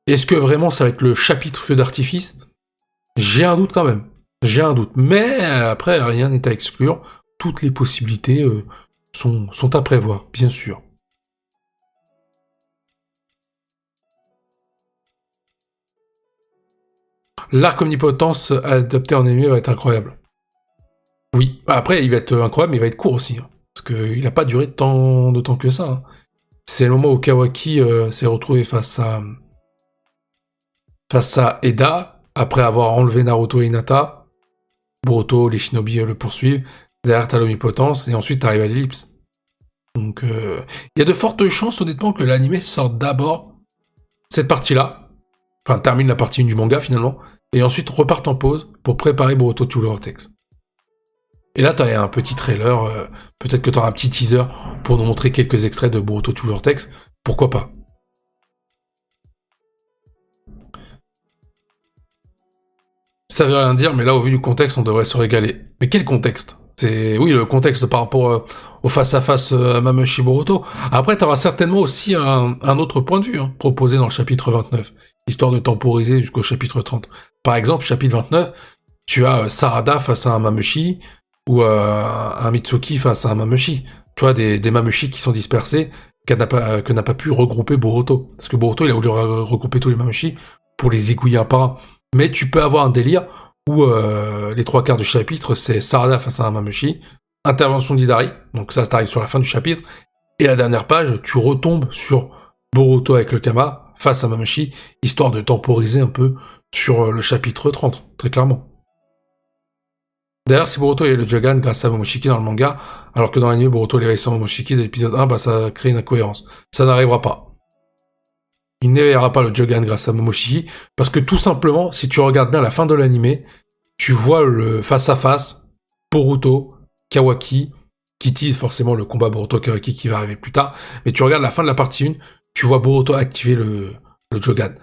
est-ce que vraiment ça va être le chapitre feu d'artifice? J'ai un doute quand même. J'ai un doute. Mais après, rien n'est à exclure. Toutes les possibilités sont à prévoir, bien sûr. L'arc omnipotence adapté en anime va être incroyable. Oui, après il va être incroyable, mais il va être court aussi. Hein, parce qu'il n'a pas duré de temps que ça. Hein. C'est le moment où Kawaki s'est retrouvé face à Eda, après avoir enlevé Naruto et Hinata. Boruto, les shinobi le poursuivent. Derrière t'as l'omnipotence, et ensuite t'arrives à l'ellipse. Donc il y a de fortes chances honnêtement que l'anime sorte d'abord cette partie-là. Enfin, termine la partie 1 du manga finalement. Et ensuite reparte en pause pour préparer Boruto to Vortex. Et là, t'as un petit trailer, peut-être que t'auras un petit teaser pour nous montrer quelques extraits de Boruto to Vortex. Pourquoi pas? Ça veut rien dire, mais là, au vu du contexte, on devrait se régaler. Mais quel contexte? C'est oui, le contexte par rapport au face-à-face Mamoshi Boruto. Après, t'auras certainement aussi un autre point de vue hein, proposé dans le chapitre 29, histoire de temporiser jusqu'au chapitre 30. Par exemple, chapitre 29, tu as Sarada face à un Mamoshi, ou un Mitsuki face à un Mamoshi. Tu vois, des Mamoshi qui sont dispersés, que n'a pas pu regrouper Boruto. Parce que Boruto, il a voulu regrouper tous les Mamoshi pour les aiguiller un par un. Mais tu peux avoir un délire où les 3/4 du chapitre, c'est Sarada face à un Mamoshi, intervention d'Hidari, donc ça t'arrive sur la fin du chapitre, et la dernière page, tu retombes sur Boruto avec le Kama face à Mamoshi, histoire de temporiser un peu sur le chapitre 30, très clairement. D'ailleurs, si Boruto est le Jogan grâce à Momoshiki dans le manga, alors que dans l'anime Boruto l'éveille sans Momoshiki de l'épisode 1, bah ça crée une incohérence. Ça n'arrivera pas. Il n'éveillera pas le Jogan grâce à Momoshiki, parce que tout simplement, si tu regardes bien la fin de l'anime, tu vois le face-à-face, Boruto, Kawaki, qui tease forcément le combat Boruto-Kawaki qui va arriver plus tard, mais tu regardes la fin de la partie 1, tu vois Boruto activer le Jogan,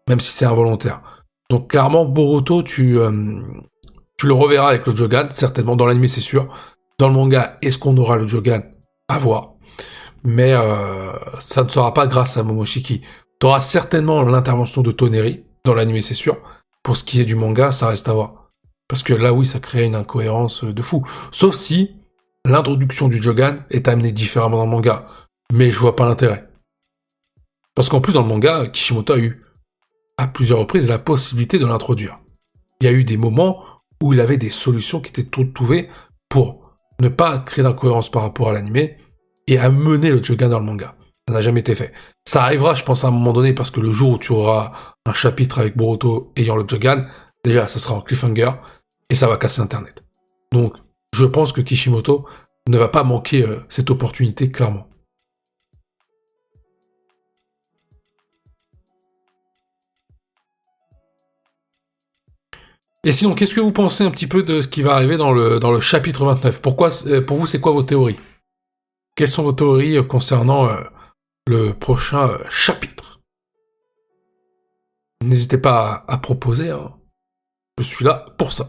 même si c'est involontaire. Donc clairement, Boruto, tu le reverras avec le Jogan, certainement dans l'anime c'est sûr. Dans le manga, est-ce qu'on aura le Jogan? À voir. Mais ça ne sera pas grâce à Momoshiki. T'auras certainement l'intervention de Toneri, dans l'anime c'est sûr. Pour ce qui est du manga, ça reste à voir. Parce que là oui, ça crée une incohérence de fou. Sauf si l'introduction du Jogan est amenée différemment dans le manga. Mais je vois pas l'intérêt. Parce qu'en plus dans le manga, Kishimoto a eu à plusieurs reprises la possibilité de l'introduire. Il y a eu des moments où il avait des solutions qui étaient toutes trouvées pour ne pas créer d'incohérence par rapport à l'anime et amener le Jogan dans le manga. Ça n'a jamais été fait. Ça arrivera, je pense, à un moment donné, parce que le jour où tu auras un chapitre avec Boruto ayant le Jogan, déjà, ça sera en cliffhanger, et ça va casser Internet. Donc, je pense que Kishimoto ne va pas manquer cette opportunité, clairement. Et sinon, qu'est-ce que vous pensez un petit peu de ce qui va arriver dans le chapitre 29? Pourquoi, pour vous, c'est quoi vos théories? Quelles sont vos théories concernant le prochain chapitre. N'hésitez pas à proposer, hein. Je suis là pour ça.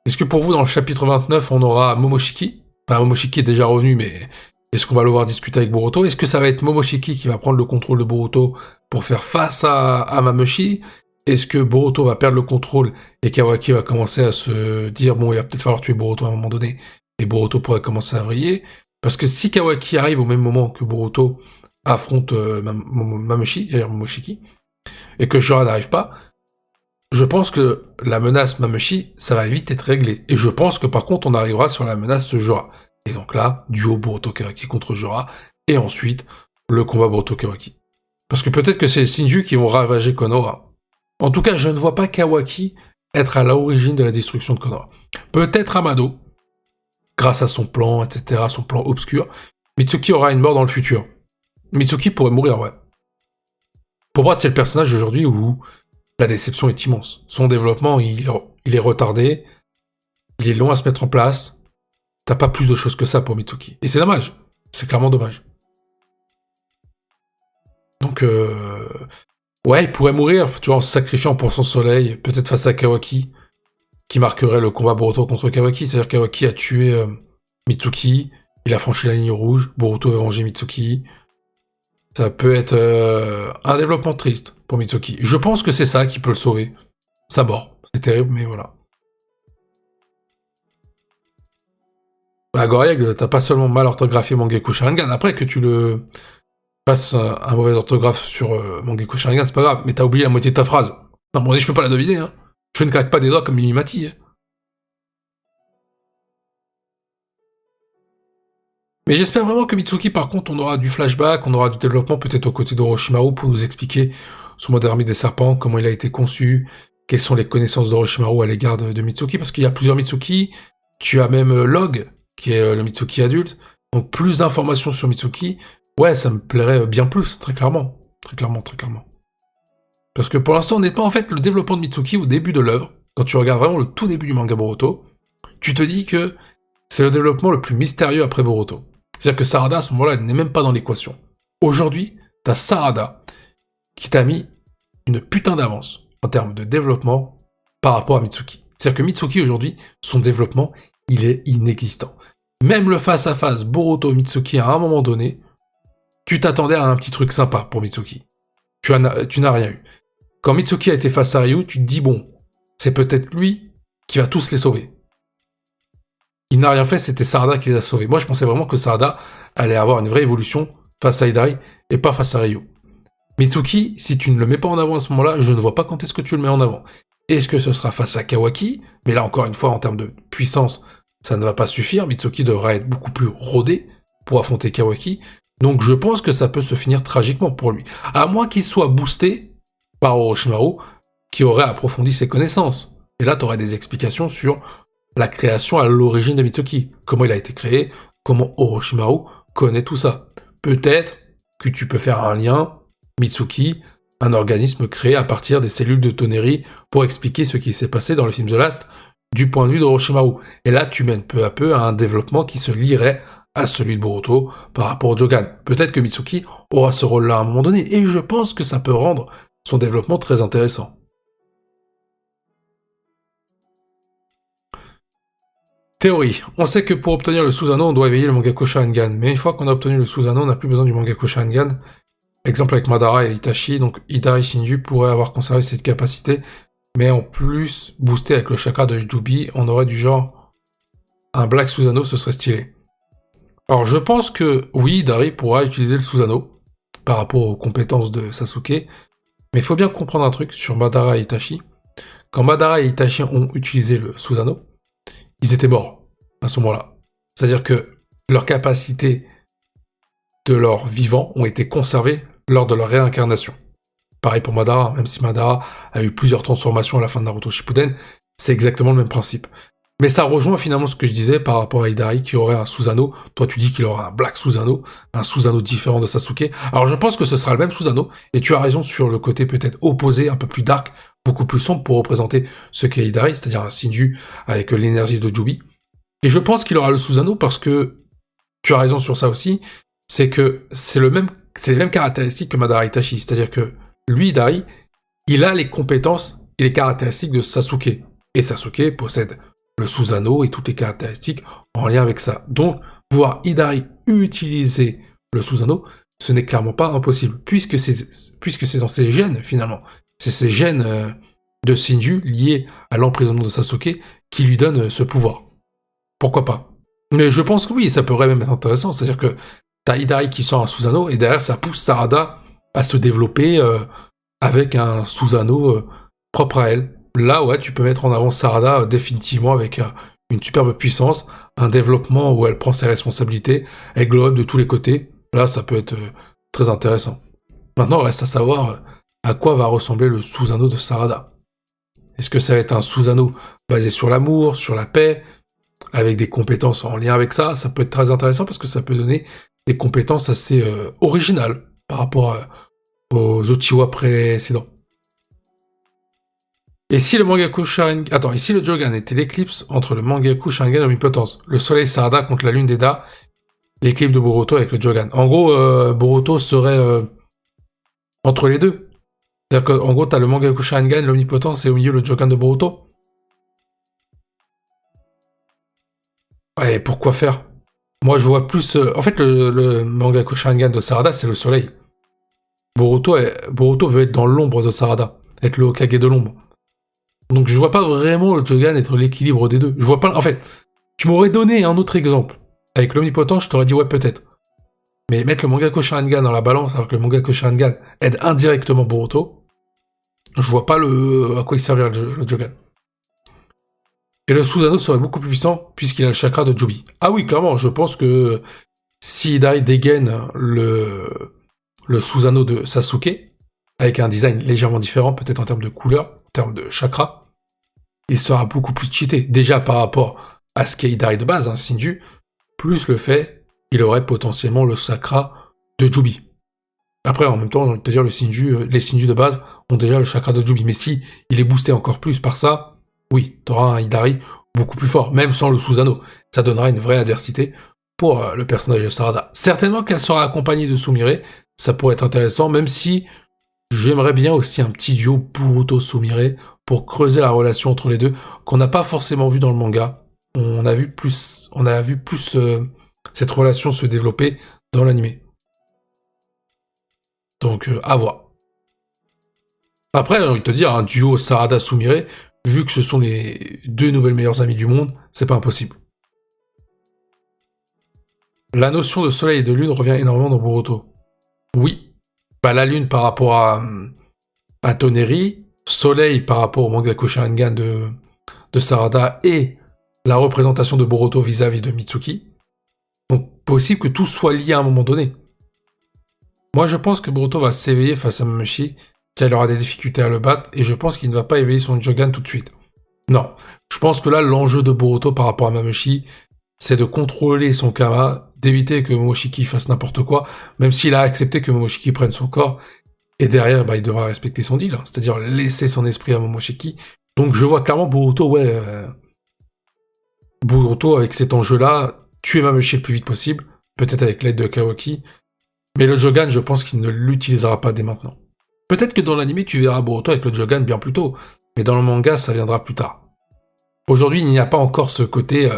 Est-ce que pour vous, dans le chapitre 29, on aura Momoshiki? Enfin, Momoshiki est déjà revenu, mais est-ce qu'on va le voir discuter avec Boruto? Est-ce que ça va être Momoshiki qui va prendre le contrôle de Boruto pour faire face à Mamushi? Est-ce que Boruto va perdre le contrôle et Kawaki va commencer à se dire bon, il va peut-être falloir tuer Boruto à un moment donné et Boruto pourrait commencer à vriller? Parce que si Kawaki arrive au même moment que Boruto affronte Mamushi, Momoshiki, et que Jura n'arrive pas, je pense que la menace Mamushi, ça va vite être réglé. Et je pense que par contre, on arrivera sur la menace Jura. Et donc là, duo Boruto-Kawaki contre Jura, et ensuite, le combat Boruto-Kawaki. Parce que peut-être que c'est les Shinju qui vont ravager Konoha. En tout cas, je ne vois pas Kawaki être à l'origine de la destruction de Konoha. Peut-être Amado, grâce à son plan, etc., son plan obscur. Mitsuki aura une mort dans le futur. Mitsuki pourrait mourir, ouais. Pour moi, c'est le personnage d'aujourd'hui où la déception est immense. Son développement, il est retardé, il est long à se mettre en place. T'as pas plus de choses que ça pour Mitsuki. Et c'est dommage. C'est clairement dommage. Donc, ouais, il pourrait mourir, tu vois, en se sacrifiant pour son soleil, peut-être face à Kawaki, qui marquerait le combat Boruto contre Kawaki. C'est-à-dire Kawaki a tué Mitsuki, il a franchi la ligne rouge, Boruto a vengé Mitsuki. Ça peut être un développement triste pour Mitsuki. Je pense que c'est ça qui peut le sauver. Sa mort. C'est terrible, mais voilà. Bah, Gorieg, t'as pas seulement mal orthographié Mangekyou Sharingan. Après, que tu le passes un mauvais orthographe sur Mangekyou Sharingan, c'est pas grave. Mais t'as oublié la moitié de ta phrase. Non, bon, je peux pas la deviner, hein. Je ne claque pas des doigts comme Mimimati, hein. Mais j'espère vraiment que Mitsuki, par contre, on aura du flashback, on aura du développement peut-être aux côtés d'Orochimaru pour nous expliquer son mode armée des serpents, comment il a été conçu, quelles sont les connaissances d'Orochimaru à l'égard de Mitsuki, parce qu'il y a plusieurs Mitsuki, tu as même Log, qui est le Mitsuki adulte, donc plus d'informations sur Mitsuki, ouais, ça me plairait bien plus, très clairement. Très clairement, très clairement. Parce que pour l'instant, honnêtement, en fait, le développement de Mitsuki au début de l'œuvre, quand tu regardes vraiment le tout début du manga Boruto, tu te dis que c'est le développement le plus mystérieux après Boruto. C'est-à-dire que Sarada, à ce moment-là, elle n'est même pas dans l'équation. Aujourd'hui, t'as Sarada qui t'a mis une putain d'avance en termes de développement par rapport à Mitsuki. C'est-à-dire que Mitsuki, aujourd'hui, son développement, il est inexistant. Même le face-à-face Boruto-Mitsuki, à un moment donné, tu t'attendais à un petit truc sympa pour Mitsuki. Tu n'as rien eu. Quand Mitsuki a été face à Ryu, tu te dis, bon, c'est peut-être lui qui va tous les sauver. Il n'a rien fait, c'était Sarada qui les a sauvés. Moi, je pensais vraiment que Sarada allait avoir une vraie évolution face à Hidari et pas face à Ryu. Mitsuki, si tu ne le mets pas en avant à ce moment-là, je ne vois pas quand est-ce que tu le mets en avant. Est-ce que ce sera face à Kawaki? Mais là, encore une fois, en termes de puissance, ça ne va pas suffire. Mitsuki devra être beaucoup plus rodé pour affronter Kawaki. Donc, je pense que ça peut se finir tragiquement pour lui. À moins qu'il soit boosté par Orochimaru, qui aurait approfondi ses connaissances. Et là, tu aurais des explications sur la création à l'origine de Mitsuki. Comment il a été créé, comment Orochimaru connaît tout ça. Peut-être que tu peux faire un lien, Mitsuki, un organisme créé à partir des cellules de Toneri pour expliquer ce qui s'est passé dans le film The Last du point de vue d'Orochimaru. Et là, tu mènes peu à peu à un développement qui se lierait à celui de Boruto par rapport au Jogan. Peut-être que Mitsuki aura ce rôle-là à un moment donné, et je pense que ça peut rendre son développement très intéressant. Théorie. On sait que pour obtenir le Susanoo, on doit éveiller le Mangekyou Sharingan. Mais une fois qu'on a obtenu le Susanoo, on n'a plus besoin du Mangekyou Sharingan. Exemple avec Madara et Itachi. Donc Hidari Shinju pourrait avoir conservé cette capacité. Mais en plus, boosté avec le chakra de Jubi, on aurait du genre un Black Susanoo, ce serait stylé. Alors je pense que oui, Hidari pourra utiliser le Susanoo par rapport aux compétences de Sasuke. Mais il faut bien comprendre un truc sur Madara et Itachi. Quand Madara et Itachi ont utilisé le Susanoo, ils étaient morts à ce moment-là. C'est-à-dire que leurs capacités de leur vivant ont été conservées lors de leur réincarnation. Pareil pour Madara, même si Madara a eu plusieurs transformations à la fin de Naruto Shippuden, c'est exactement le même principe. Mais ça rejoint finalement ce que je disais par rapport à Hidari qui aurait un Susanoo. Toi tu dis qu'il aura un Black Susanoo, un Susanoo différent de Sasuke. Alors je pense que ce sera le même Susanoo, et tu as raison sur le côté peut-être opposé, un peu plus dark, beaucoup plus sombre pour représenter ce qu'est Hidari, c'est-à-dire un Shinju avec l'énergie de Jubi. Et je pense qu'il aura le Susanoo parce que, tu as raison sur ça aussi, c'est que c'est les mêmes caractéristiques que Madara Itachi. C'est-à-dire que lui, Hidari, il a les compétences et les caractéristiques de Sasuke. Et Sasuke possède le Susanoo et toutes les caractéristiques en lien avec ça. Donc, voir Hidari utiliser le Susanoo, ce n'est clairement pas impossible, puisque c'est dans ses gènes, finalement. C'est ces gènes de Shinju liés à l'emprisonnement de Sasuke qui lui donnent ce pouvoir. Pourquoi pas? Mais je pense que oui, ça pourrait même être intéressant. C'est-à-dire que t'as Hidari qui sort un Susanoo, et derrière, ça pousse Sarada à se développer avec un Susanoo propre à elle. Là, ouais, tu peux mettre en avant Sarada définitivement avec une superbe puissance, un développement où elle prend ses responsabilités, elle glow up de tous les côtés. Là, ça peut être très intéressant. Maintenant, reste à savoir à quoi va ressembler le Susanoo de Sarada. Est-ce que ça va être un Susanoo basé sur l'amour, sur la paix, avec des compétences en lien avec ça? Ça peut être très intéressant parce que ça peut donner des compétences assez originales par rapport aux Uchiwa précédents. Et si le Mangaku Sharingan... Attends, et si le Jogan était l'éclipse entre le Mangaku Sharingan et l'omnipotence, le soleil Sarada contre la lune d'Eda, l'équilibre de Boruto avec le Jogan. En gros, Boruto serait entre les deux. C'est-à-dire qu'en gros, t'as le Mangaku Sharingan, l'omnipotence, et au milieu, le Jogan de Boruto. Ouais, pourquoi faire? Moi, je vois plus... En fait, le Mangaku Sharingan de Sarada, c'est le soleil. Boruto veut être dans l'ombre de Sarada, être le Hokage de l'ombre. Donc je vois pas vraiment le Jogan être l'équilibre des deux. Je vois pas... En fait, tu m'aurais donné un autre exemple. Avec l'omnipotence, je t'aurais dit ouais, peut-être. Mais mettre le Mangaku Sharingan dans la balance, alors que le Mangaku Sharingan aide indirectement Boruto, je vois pas à quoi il servirait le Jogan. Et le Susanoo serait beaucoup plus puissant, puisqu'il a le chakra de Jubi. Ah oui, clairement, je pense que si Hidari dégaine le Susanoo de Sasuke, avec un design légèrement différent, peut-être en termes de couleur, en termes de chakra, il sera beaucoup plus cheaté. Déjà par rapport à ce qu'est Hidari de base, Shinju, plus le fait qu'il aurait potentiellement le chakra de Jubi. Après, en même temps, on va te dire, les Shinju de base ont déjà le chakra de Jubi. Mais si il est boosté encore plus par ça, oui, t'auras un Hidari beaucoup plus fort, même sans le Susanoo. Ça donnera une vraie adversité pour le personnage de Sarada. Certainement qu'elle sera accompagnée de Sumire, ça pourrait être intéressant, même si j'aimerais bien aussi un petit duo Boruto-Sumire pour creuser la relation entre les deux, qu'on n'a pas forcément vu dans le manga. On a vu plus cette relation se développer dans l'anime. Donc, à voir. Après, j'ai envie de te dire, un duo Sarada-Sumire, vu que ce sont les deux nouvelles meilleures amies du monde, c'est pas impossible. La notion de soleil et de lune revient énormément dans Boruto. Oui. Bah, la lune par rapport à Toneri, soleil par rapport au Mangaku Sharingan de Sarada et la représentation de Boruto vis-à-vis de Mitsuki. Donc, possible que tout soit lié à un moment donné. Moi, je pense que Boruto va s'éveiller face à Mamushi, qu'elle aura des difficultés à le battre, et je pense qu'il ne va pas éveiller son Jogan tout de suite. Non. Je pense que là, l'enjeu de Boruto par rapport à Mamushi, c'est de contrôler son Kama, d'éviter que Momoshiki fasse n'importe quoi, même s'il a accepté que Momoshiki prenne son corps, et derrière, bah, il devra respecter son deal, c'est-à-dire laisser son esprit à Momoshiki. Donc je vois clairement Boruto, Boruto avec cet enjeu-là, tuer Mamushi le plus vite possible, peut-être avec l'aide de Kawaki, mais le Jogan, je pense qu'il ne l'utilisera pas dès maintenant. Peut-être que dans l'anime, tu verras Boruto avec le Jogan bien plus tôt, mais dans le manga, ça viendra plus tard. Aujourd'hui, il n'y a pas encore ce côté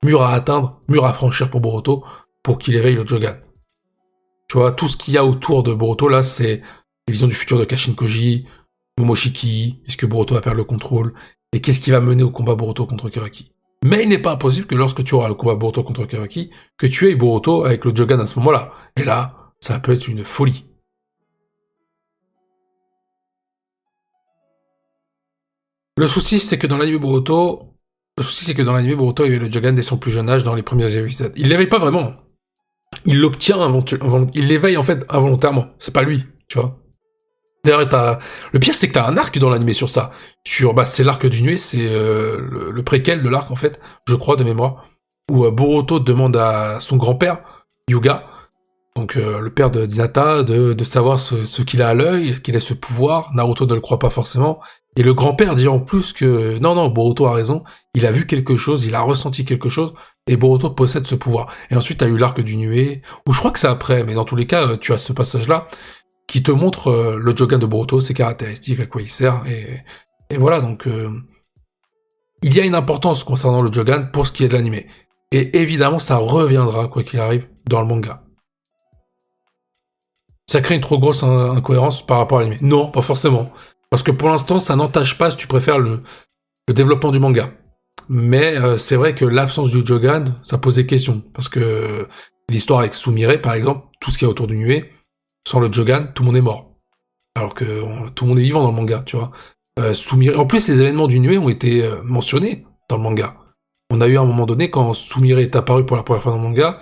mur à atteindre, mur à franchir pour Boruto, pour qu'il éveille le Jogan. Tu vois, tout ce qu'il y a autour de Boruto, là, c'est les visions du futur de Kashin Koji, Momoshiki, est-ce que Boruto va perdre le contrôle, et qu'est-ce qui va mener au combat Boruto contre Kawaki. Mais il n'est pas impossible que lorsque tu auras le combat Boruto contre Kawaki, que tu aies Boruto avec le Jogan à ce moment-là. Et là, ça peut être une folie. Le souci, c'est que dans l'anime Boruto, il y avait le Jogan dès son plus jeune âge dans les premiers épisodes. Il l'éveille pas vraiment. Il l'obtient il l'éveille en fait involontairement. C'est pas lui, tu vois. D'ailleurs, le pire, c'est que t'as un arc dans l'anime sur ça. C'est l'arc du nuée, c'est le préquel de l'arc, en fait, je crois, de mémoire, où Boruto demande à son grand-père, Hyuga, donc le père d'Hinata, de savoir ce qu'il a à l'œil, qu'il a ce pouvoir. Naruto ne le croit pas forcément. Et le grand-père dit en plus que non, Boruto a raison, il a vu quelque chose, il a ressenti quelque chose, et Boruto possède ce pouvoir. Et ensuite, t'as eu l'arc du nuée, ou je crois que c'est après, mais dans tous les cas, tu as ce passage-là, qui te montre le Jogan de Boruto, ses caractéristiques, à quoi il sert, et voilà, donc... il y a une importance concernant le Jogan pour ce qui est de l'anime. Et évidemment, ça reviendra, quoi qu'il arrive, dans le manga. Ça crée une trop grosse incohérence par rapport à l'anime. Non, pas forcément. Parce que pour l'instant, ça n'entache pas si tu préfères le développement du manga. Mais c'est vrai que l'absence du Jogan, ça posait question. Parce que l'histoire avec Sumire, par exemple, tout ce qu'il y a autour du nuée, sans le Jogan, tout le monde est mort. Alors que tout le monde est vivant dans le manga, tu vois. Sumire... En plus, les événements du nuée ont été mentionnés dans le manga. On a eu à un moment donné, quand Sumire est apparu pour la première fois dans le manga,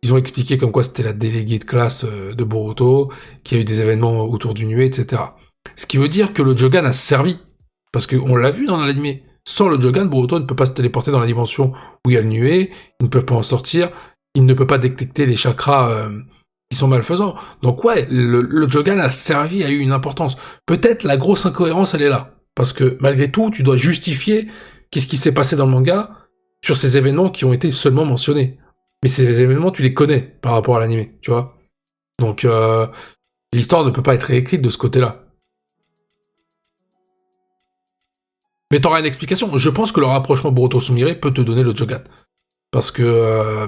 ils ont expliqué comme quoi c'était la déléguée de classe de Boruto, qu'il y a eu des événements autour du nuée, etc. Ce qui veut dire que le Jogan a servi. Parce qu'on l'a vu dans l'anime. Sans le Jogan, Boruto ne peut pas se téléporter dans la dimension où il y a le nuée, il ne peut pas en sortir, il ne peut pas détecter les chakras qui sont malfaisants. Donc ouais, le Jogan a servi, a eu une importance. Peut-être la grosse incohérence, elle est là. Parce que malgré tout, tu dois justifier qu'est-ce qui s'est passé dans le manga sur ces événements qui ont été seulement mentionnés. Mais ces événements, tu les connais par rapport à l'anime, tu vois. Donc, l'histoire ne peut pas être réécrite de ce côté-là. Mais t'auras une explication. Je pense que le rapprochement Boruto-Sumire peut te donner le Jogan. Parce que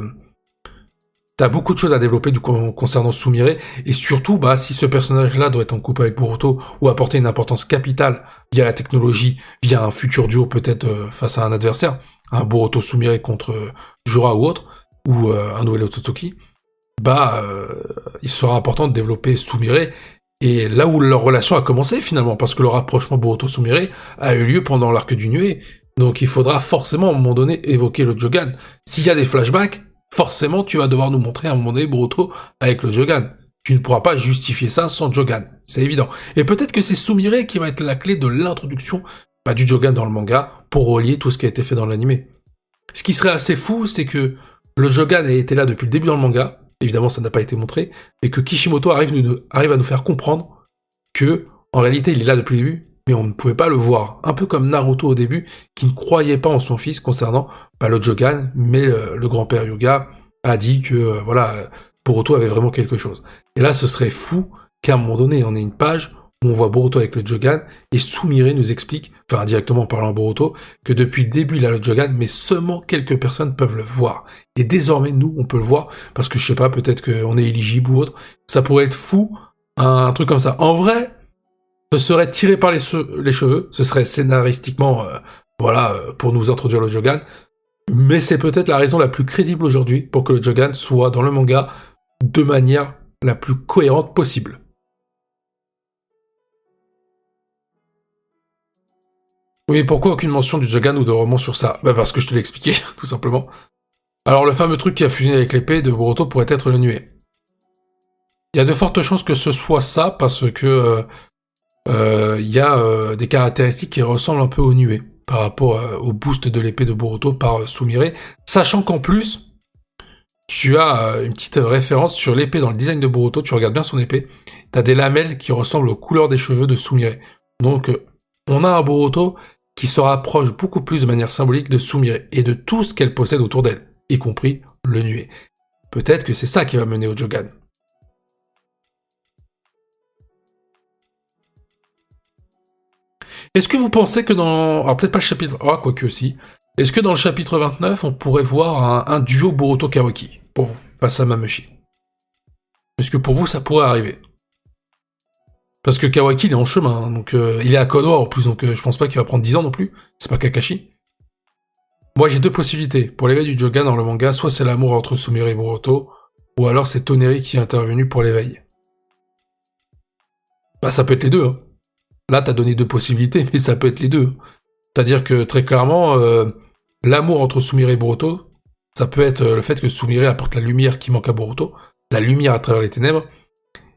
t'as beaucoup de choses à développer concernant Sumire, et surtout, bah, si ce personnage-là doit être en couple avec Boruto, ou apporter une importance capitale via la technologie, via un futur duo peut-être face à un adversaire, un Boruto-Sumire contre Jura ou autre, ou un nouvel Ototoki, bah, il sera important de développer Sumire, et là où leur relation a commencé finalement, parce que le rapprochement Boruto-Sumire a eu lieu pendant l'arc du nuée, donc il faudra forcément à un moment donné évoquer le Jogan. S'il y a des flashbacks, forcément tu vas devoir nous montrer à un moment donné Boruto avec le Jogan. Tu ne pourras pas justifier ça sans Jogan, c'est évident. Et peut-être que c'est Sumire qui va être la clé de l'introduction du Jogan dans le manga, pour relier tout ce qui a été fait dans l'anime. Ce qui serait assez fou, c'est que le Jogan a été là depuis le début dans le manga, évidemment ça n'a pas été montré, et que Kishimoto arrive à nous faire comprendre que, en réalité, il est là depuis le début, mais on ne pouvait pas le voir. Un peu comme Naruto au début, qui ne croyait pas en son fils concernant le Jogan, mais le grand-père Hyuga a dit que, Boruto avait vraiment quelque chose. Et là, ce serait fou qu'à un moment donné, on ait une page où on voit Boruto avec le Jogan, et Sumire nous explique, enfin indirectement en parlant à Boruto, que depuis le début il a le Jogan, mais seulement quelques personnes peuvent le voir. Et désormais, nous, on peut le voir, parce que je sais pas, peut-être qu'on est éligible ou autre. Ça pourrait être fou, un truc comme ça. En vrai, ce serait tiré par les cheveux, ce serait scénaristiquement, pour nous introduire le Jogan, mais c'est peut-être la raison la plus crédible aujourd'hui pour que le Jogan soit dans le manga de manière la plus cohérente possible. Oui, pourquoi aucune mention du Jogan ou de roman sur ça ? Bah parce que je te l'ai expliqué, tout simplement. Alors le fameux truc qui a fusionné avec l'épée de Boruto pourrait être le nuée. Il y a de fortes chances que ce soit ça, parce que y a des caractéristiques qui ressemblent un peu au nuée, par rapport au boost de l'épée de Boruto par Sumire, sachant qu'en plus, tu as une petite référence sur l'épée dans le design de Boruto, tu regardes bien son épée, t'as des lamelles qui ressemblent aux couleurs des cheveux de Sumire. Donc on a un Boruto qui se rapproche beaucoup plus de manière symbolique de Sumire, et de tout ce qu'elle possède autour d'elle, y compris le nuée. Peut-être que c'est ça qui va mener au Jogan. Est-ce que vous pensez que dans... Alors peut-être pas le chapitre... Ah, quoique aussi. Est-ce que dans le chapitre 29, on pourrait voir un duo Boruto-Kawaki, pour vous, face à Mamushi? Est-ce que pour vous, ça pourrait arriver? Parce que Kawaki, il est en chemin, hein, donc il est à Konoha en plus, donc je pense pas qu'il va prendre 10 ans non plus. C'est pas Kakashi. Moi, j'ai deux possibilités. Pour l'éveil du Jogan dans le manga, soit c'est l'amour entre Sumire et Boruto, ou alors c'est Toneri qui est intervenu pour l'éveil. Bah, ça peut être les deux, hein. Là, t'as donné deux possibilités, mais ça peut être les deux. C'est-à-dire que, très clairement, l'amour entre Sumire et Boruto, ça peut être le fait que Sumire apporte la lumière qui manque à Boruto, la lumière à travers les ténèbres,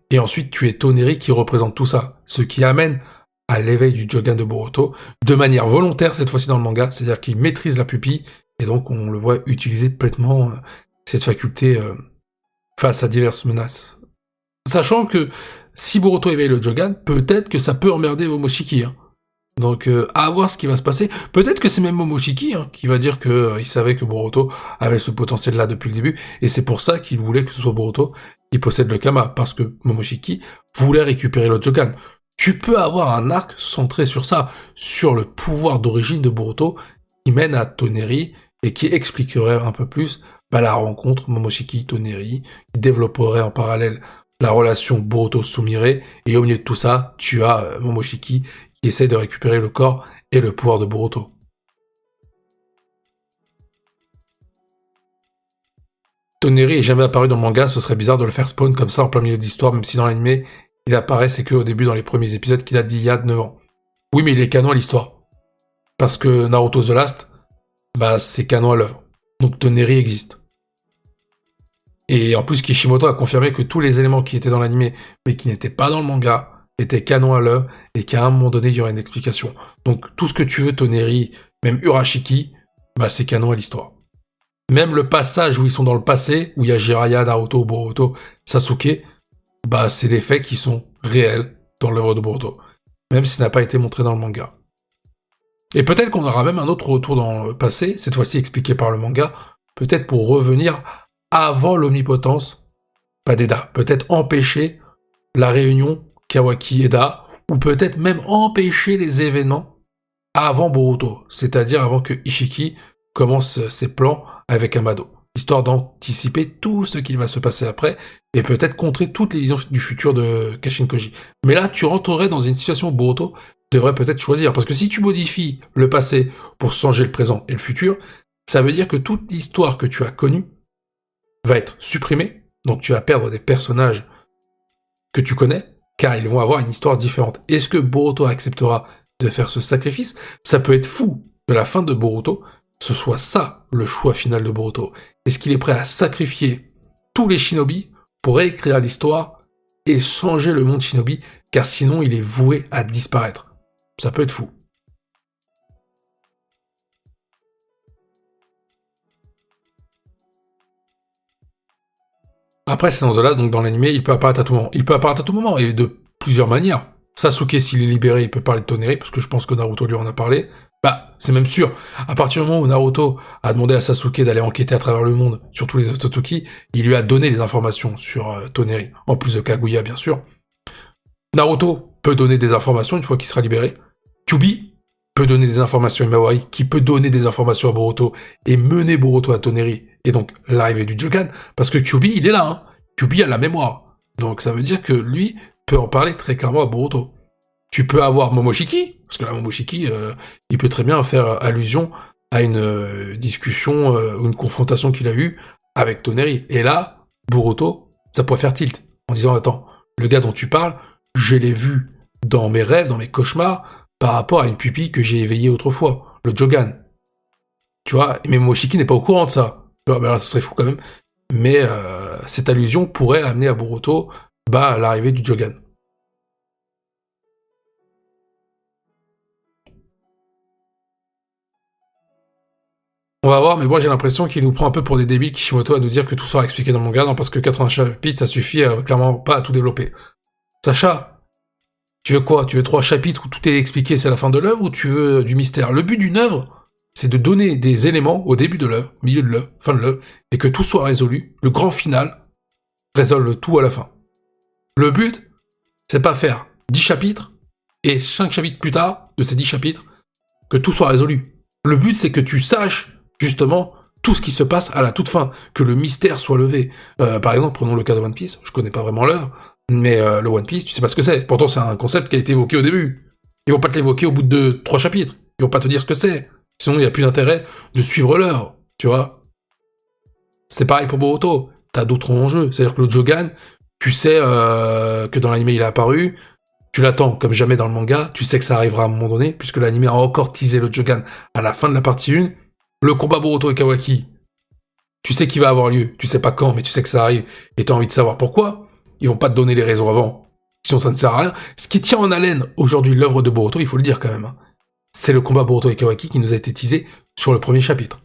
et ensuite tu es Toneri qui représente tout ça, ce qui amène à l'éveil du Jogan de Boruto, de manière volontaire cette fois-ci dans le manga, c'est-à-dire qu'il maîtrise la pupille, et donc on le voit utiliser pleinement cette faculté face à diverses menaces. Sachant que si Boruto éveille le Jogan, peut-être que ça peut emmerder Momoshiki, hein. Donc à voir ce qui va se passer. Peut-être que c'est même Momoshiki qui va dire que il savait que Boruto avait ce potentiel-là depuis le début, et c'est pour ça qu'il voulait que ce soit Boruto qui possède le Kama, parce que Momoshiki voulait récupérer le Jokan. Tu peux avoir un arc centré sur ça, sur le pouvoir d'origine de Boruto, qui mène à Toneri, et qui expliquerait un peu plus la rencontre Momoshiki-Toneri, qui développerait en parallèle la relation Boruto-Sumire, et au milieu de tout ça, tu as Momoshiki qui essaie de récupérer le corps et le pouvoir de Boruto. Toneri est jamais apparu dans le manga, ce serait bizarre de le faire spawn comme ça en plein milieu de l'histoire, même si dans l'anime, il apparaît, c'est qu'au début, dans les premiers épisodes, qui datent d'il y a 9 ans. Oui, mais il est canon à l'histoire. Parce que Naruto The Last, c'est canon à l'œuvre. Donc Toneri existe. Et en plus, Kishimoto a confirmé que tous les éléments qui étaient dans l'anime, mais qui n'étaient pas dans le manga, étaient canon à l'œuvre, et qu'à un moment donné, il y aurait une explication. Donc tout ce que tu veux, Toneri, même Urashiki, c'est canon à l'histoire. Même le passage où ils sont dans le passé, où il y a Jiraiya, Naruto, Boruto, Sasuke, c'est des faits qui sont réels dans l'œuvre de Boruto. Même si ça n'a pas été montré dans le manga. Et peut-être qu'on aura même un autre retour dans le passé, cette fois-ci expliqué par le manga, peut-être pour revenir avant l'omnipotence d'Eda. Peut-être empêcher la réunion Kawaki-Eda, ou peut-être même empêcher les événements avant Boruto, c'est-à-dire avant que Ishiki commence ses plans avec Amado, histoire d'anticiper tout ce qui va se passer après, et peut-être contrer toutes les visions du futur de Kashin Koji. Mais là, tu rentrerais dans une situation où Boruto devrait peut-être choisir, parce que si tu modifies le passé pour changer le présent et le futur, ça veut dire que toute l'histoire que tu as connue va être supprimée, donc tu vas perdre des personnages que tu connais, car ils vont avoir une histoire différente. Est-ce que Boruto acceptera de faire ce sacrifice? Ça peut être fou de la fin de Boruto, ce soit ça le choix final de Boruto. Est-ce qu'il est prêt à sacrifier tous les shinobi pour réécrire l'histoire et changer le monde shinobi, car sinon il est voué à disparaître? Ça peut être fou. Après, c'est dans The Last, donc dans l'anime, il peut apparaître à tout moment. Il peut apparaître à tout moment, et de plusieurs manières. Sasuke, s'il est libéré, il peut parler de Toneri, parce que je pense que Naruto lui en a parlé. C'est même sûr. À partir du moment où Naruto a demandé à Sasuke d'aller enquêter à travers le monde sur tous les Otsutsuki, il lui a donné les informations sur Toneri, en plus de Kaguya, bien sûr. Naruto peut donner des informations une fois qu'il sera libéré. Kyuubi peut donner des informations à Imawari, qui peut donner des informations à Boruto, et mener Boruto à Toneri, et donc l'arrivée du Jokan, parce que Kyuubi, il est là, Kyuubi a la mémoire. Donc ça veut dire que lui peut en parler très clairement à Boruto. Tu peux avoir Momoshiki, parce que là, Momoshiki, il peut très bien faire allusion à une discussion ou une confrontation qu'il a eue avec Toneri. Et là, Boruto, ça pourrait faire tilt, en disant, attends, le gars dont tu parles, je l'ai vu dans mes rêves, dans mes cauchemars, par rapport à une pupille que j'ai éveillée autrefois, le Jogan. Tu vois, mais Momoshiki n'est pas au courant de ça. Ça serait fou quand même. Mais cette allusion pourrait amener à Boruto à l'arrivée du Jogan. On va voir, mais moi j'ai l'impression qu'il nous prend un peu pour des débiles Kishimoto à nous dire que tout sera expliqué dans le manga, non, parce que 80 chapitres, ça suffit clairement pas à tout développer. Sacha, tu veux quoi? Tu veux 3 chapitres où tout est expliqué, c'est la fin de l'œuvre, ou tu veux du mystère? Le but d'une œuvre, c'est de donner des éléments au début de l'œuvre, milieu de l'œuvre, fin de l'œuvre, et que tout soit résolu. Le grand final résolve le tout à la fin. Le but, c'est pas faire 10 chapitres, et 5 chapitres plus tard, de ces 10 chapitres, que tout soit résolu. Le but, c'est que tu saches justement tout ce qui se passe à la toute fin, que le mystère soit levé. Par exemple, prenons le cas de One Piece, je connais pas vraiment l'œuvre, mais le One Piece, tu sais pas ce que c'est. Pourtant, c'est un concept qui a été évoqué au début. Ils vont pas te l'évoquer au bout de 3 chapitres. Ils vont pas te dire ce que c'est. Sinon, il y a plus d'intérêt de suivre l'œuvre, tu vois. C'est pareil pour Boruto. T'as d'autres enjeux. C'est-à-dire que le Jogan, tu sais que dans l'anime, il est apparu, tu l'attends comme jamais dans le manga, tu sais que ça arrivera à un moment donné, puisque l'anime a encore teasé le Jogan à la fin de la partie 1. Le combat Boruto et Kawaki, tu sais qu'il va avoir lieu, tu sais pas quand, mais tu sais que ça arrive, et t'as envie de savoir pourquoi. Ils vont pas te donner les raisons avant, sinon ça ne sert à rien. Ce qui tient en haleine aujourd'hui l'œuvre de Boruto, il faut le dire quand même, c'est le combat Boruto et Kawaki qui nous a été teasé sur le premier chapitre.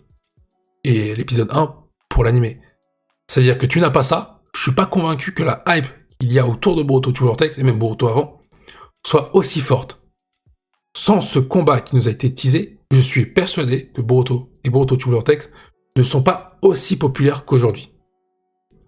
Et l'épisode 1 pour l'anime. C'est-à-dire que tu n'as pas ça, je suis pas convaincu que la hype qu'il y a autour de Boruto to Vortex, et même Boruto avant, soit aussi forte. sans ce combat qui nous a été teasé, je suis persuadé que Boruto et Boruto True Vortex ne sont pas aussi populaires qu'aujourd'hui.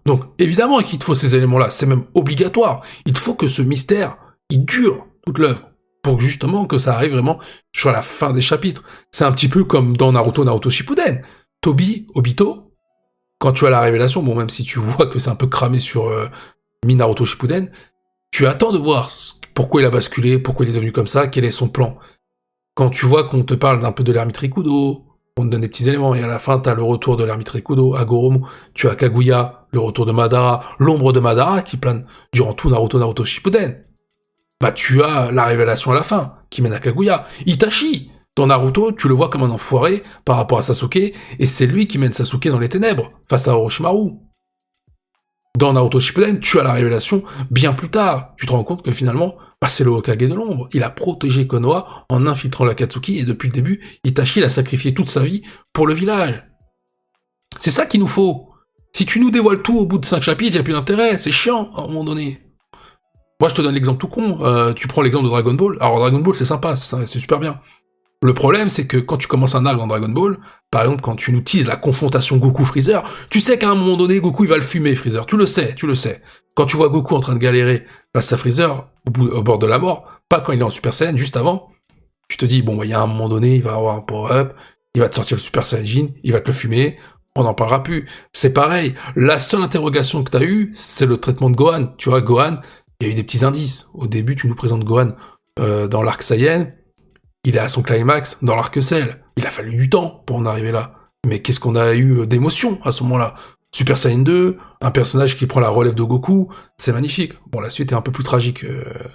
Donc, évidemment qu'il te faut ces éléments-là, c'est même obligatoire. Il faut que ce mystère, il dure toute l'œuvre, pour justement que ça arrive vraiment sur la fin des chapitres. C'est un petit peu comme dans Naruto Shippuden. Tobi, Obito, quand tu as la révélation, bon, même si tu vois que c'est un peu cramé sur Naruto Shippuden, tu attends de voir pourquoi il a basculé, pourquoi il est devenu comme ça, quel est son plan. Quand tu vois qu'on te parle d'un peu de l'ermite Rikudo, on te donne des petits éléments, et à la fin, t'as le retour de l'ermite Rikudo, à Goromu, tu as Kaguya, le retour de Madara, l'ombre de Madara qui plane durant tout Naruto Shippuden. Bah, tu as la révélation à la fin, qui mène à Kaguya. Itachi, dans Naruto, tu le vois comme un enfoiré par rapport à Sasuke, et c'est lui qui mène Sasuke dans les ténèbres, face à Orochimaru. Dans Naruto Shippuden, tu as la révélation bien plus tard. Tu te rends compte que finalement, bah, c'est le Hokage de l'ombre. Il a protégé Konoha en infiltrant l'Akatsuki, et depuis le début, Itachi l'a sacrifié toute sa vie pour le village. C'est ça qu'il nous faut. Si tu nous dévoiles tout au bout de 5 chapitres, il n'y a plus d'intérêt, c'est chiant à un moment donné. Moi, je te donne l'exemple tout con, tu prends l'exemple de Dragon Ball. Alors, Dragon Ball, c'est sympa, c'est super bien. Le problème, c'est que quand tu commences un arc dans Dragon Ball, par exemple, quand tu nous teases la confrontation Goku-Freezer, tu sais qu'à un moment donné, Goku, il va le fumer, Freezer. Tu le sais. Quand tu vois Goku en train de galérer face à Freezer, au bord de la mort, pas quand il est en Super Saiyan, juste avant, tu te dis, bon, bah, il y a un moment donné, il va avoir un power-up, il va te sortir le Super Saiyajin, il va te le fumer, on n'en parlera plus. C'est pareil. La seule interrogation que t'as eue, c'est le traitement de Gohan. Tu vois, Gohan, il y a eu des petits indices. Au début, tu nous présentes Gohan dans l'arc Saiyan, il est à son climax dans l'arc Cell. Il a fallu du temps pour en arriver là. Mais qu'est-ce qu'on a eu d'émotion à ce moment-là? Super Saiyan 2, un personnage qui prend la relève de Goku, c'est magnifique. Bon, la suite est un peu plus tragique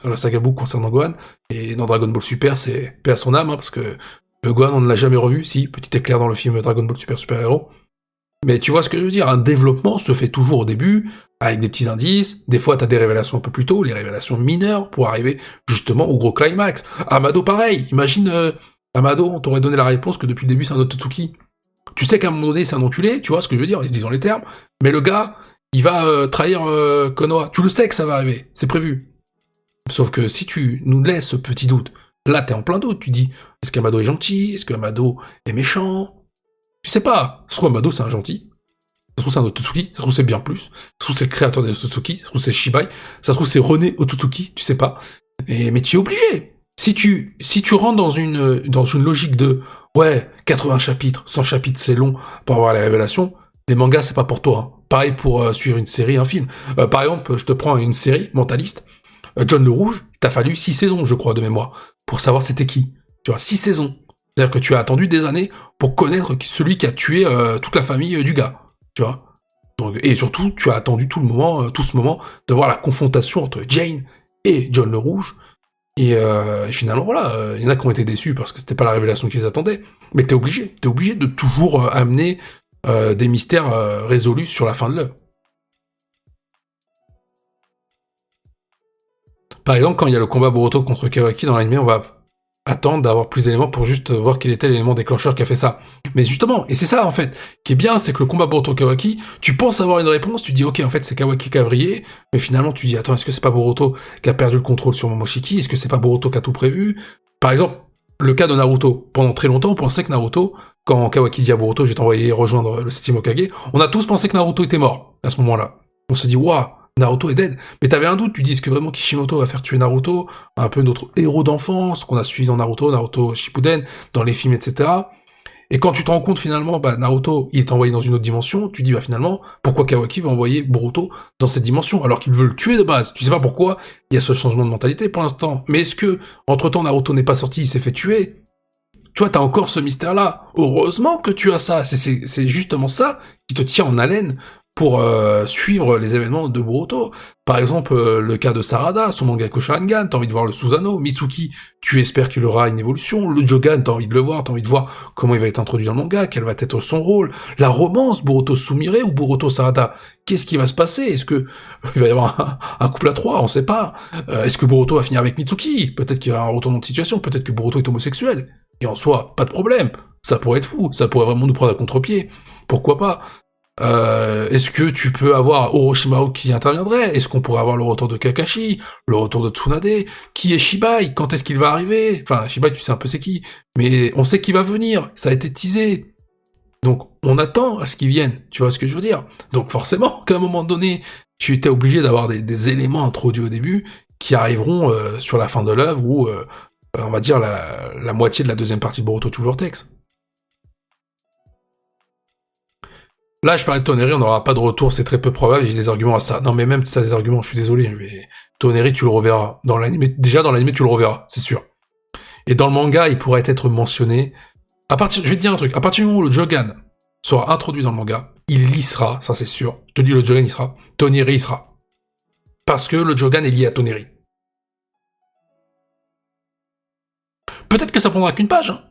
dans la saga Book concernant Gohan, et dans Dragon Ball Super, c'est paix à son âme, hein, parce que Gohan, on ne l'a jamais revu, si, petit éclair dans le film Dragon Ball Super Hero. Mais tu vois ce que je veux dire, un développement se fait toujours au début, avec des petits indices, des fois t'as des révélations un peu plus tôt, les révélations mineures, pour arriver justement au gros climax. Amado pareil, imagine, Amado, on t'aurait donné la réponse que depuis le début c'est un Otsutsuki. Tu sais qu'à un moment donné c'est un enculé, tu vois ce que je veux dire, ils se disent dans les termes, mais le gars, il va trahir Konoha, tu le sais que ça va arriver, c'est prévu. Sauf que si tu nous laisses ce petit doute, là t'es en plein doute, tu dis, est-ce qu'Amado est gentil, est-ce qu'Amado est méchant? Tu sais pas, ça se trouve Amado c'est un gentil, ça se trouve c'est un Otsutsuki, ça se trouve c'est bien plus, ça se trouve c'est le créateur des Otsutsuki, ça se trouve c'est Shibai, ça se trouve c'est René Otsutsuki, tu sais pas. Mais tu es obligé. Si tu rentres dans une logique de ouais, 80 chapitres, 100 chapitres c'est long pour avoir les révélations, les mangas c'est pas pour toi. Hein. Pareil pour suivre une série, un film. Par exemple, je te prends une série, Mentaliste, John le Rouge, t'as fallu 6 saisons, je crois, de mémoire, pour savoir c'était qui. Tu vois, 6 saisons. C'est-à-dire que tu as attendu des années pour connaître celui qui a tué toute la famille du gars, tu vois. Donc, et surtout, tu as attendu tout ce moment de voir la confrontation entre Jane et John le Rouge. Et finalement, voilà, il y en a qui ont été déçus parce que c'était pas la révélation qu'ils attendaient. Mais t'es obligé de toujours amener des mystères résolus sur la fin de l'œuvre. Par exemple, quand il y a le combat Boruto contre Kawaki dans l'anime, on va attendre d'avoir plus d'éléments pour juste voir quel était l'élément déclencheur qui a fait ça. Mais justement, et c'est ça en fait, qui est bien, c'est que le combat Boruto Kawaki, tu penses avoir une réponse, tu dis ok en fait c'est Kawaki qui a vrillé, mais finalement tu dis attends est-ce que c'est pas Boruto qui a perdu le contrôle sur Momoshiki, est-ce que c'est pas Boruto qui a tout prévu? Par exemple, le cas de Naruto, pendant très longtemps on pensait que Naruto, quand Kawaki dit à Boruto je vais t'envoyer rejoindre le 7ème Hokage, on a tous pensé que Naruto était mort à ce moment-là. On s'est dit waouh, Naruto est dead. Mais t'avais un doute, tu dis, est-ce que vraiment Kishimoto va faire tuer Naruto, un peu notre héros d'enfance, qu'on a suivi dans Naruto Shippuden, dans les films, etc. Et quand tu te rends compte finalement, bah Naruto, il est envoyé dans une autre dimension, tu dis, bah finalement, pourquoi Kawaki va envoyer Boruto dans cette dimension, alors qu'il veut le tuer de base? Tu sais pas pourquoi, il y a ce changement de mentalité pour l'instant. Mais est-ce que, entre-temps, Naruto n'est pas sorti, il s'est fait tuer? Tu vois, t'as encore ce mystère-là. Heureusement que tu as ça. C'est justement ça qui te tient en haleine pour suivre les événements de Boruto. Par exemple, le cas de Sarada, son Mangaku Sharingan, t'as envie de voir le Susanoo. Mitsuki, tu espères qu'il aura une évolution. Le Jogan, t'as envie de le voir, t'as envie de voir comment il va être introduit dans le manga, quel va être son rôle. La romance, Boruto Sumire ou Boruto Sarada, qu'est-ce qui va se passer? Est-ce que il va y avoir un couple à 3? On sait pas. Est-ce que Boruto va finir avec Mitsuki? Peut-être qu'il y aura un retournement de situation, peut-être que Boruto est homosexuel. Et en soi, pas de problème. Ça pourrait être fou, ça pourrait vraiment nous prendre à contre-pied. Pourquoi pas? Est-ce que tu peux avoir Orochimaru qui interviendrait? Est-ce qu'on pourrait avoir le retour de Kakashi? Le retour de Tsunade? Qui est Shibai? Quand est-ce qu'il va arriver? Enfin, Shibai, tu sais un peu c'est qui. Mais on sait qu'il va venir. Ça a été teasé. Donc, on attend à ce qu'il vienne. Tu vois ce que je veux dire? Donc, forcément, qu'à un moment donné, tu étais obligé d'avoir des éléments introduits au début qui arriveront sur la fin de l'œuvre ou, on va dire, la moitié de la deuxième partie de Boruto To Vortex. Là, je parlais de Toneri, on n'aura pas de retour, c'est très peu probable, j'ai des arguments à ça. Non, mais même si t'as des arguments, je suis désolé, mais Toneri, tu le reverras. Déjà, dans l'anime, tu le reverras, c'est sûr. Et dans le manga, il pourrait être mentionné. Je vais te dire un truc, à partir du moment où le Jogan sera introduit dans le manga, il y sera, ça c'est sûr. Je te dis, le Jogan, il sera. Toneri, il sera. Parce que le Jogan est lié à Toneri. Peut-être que ça prendra qu'une page, hein.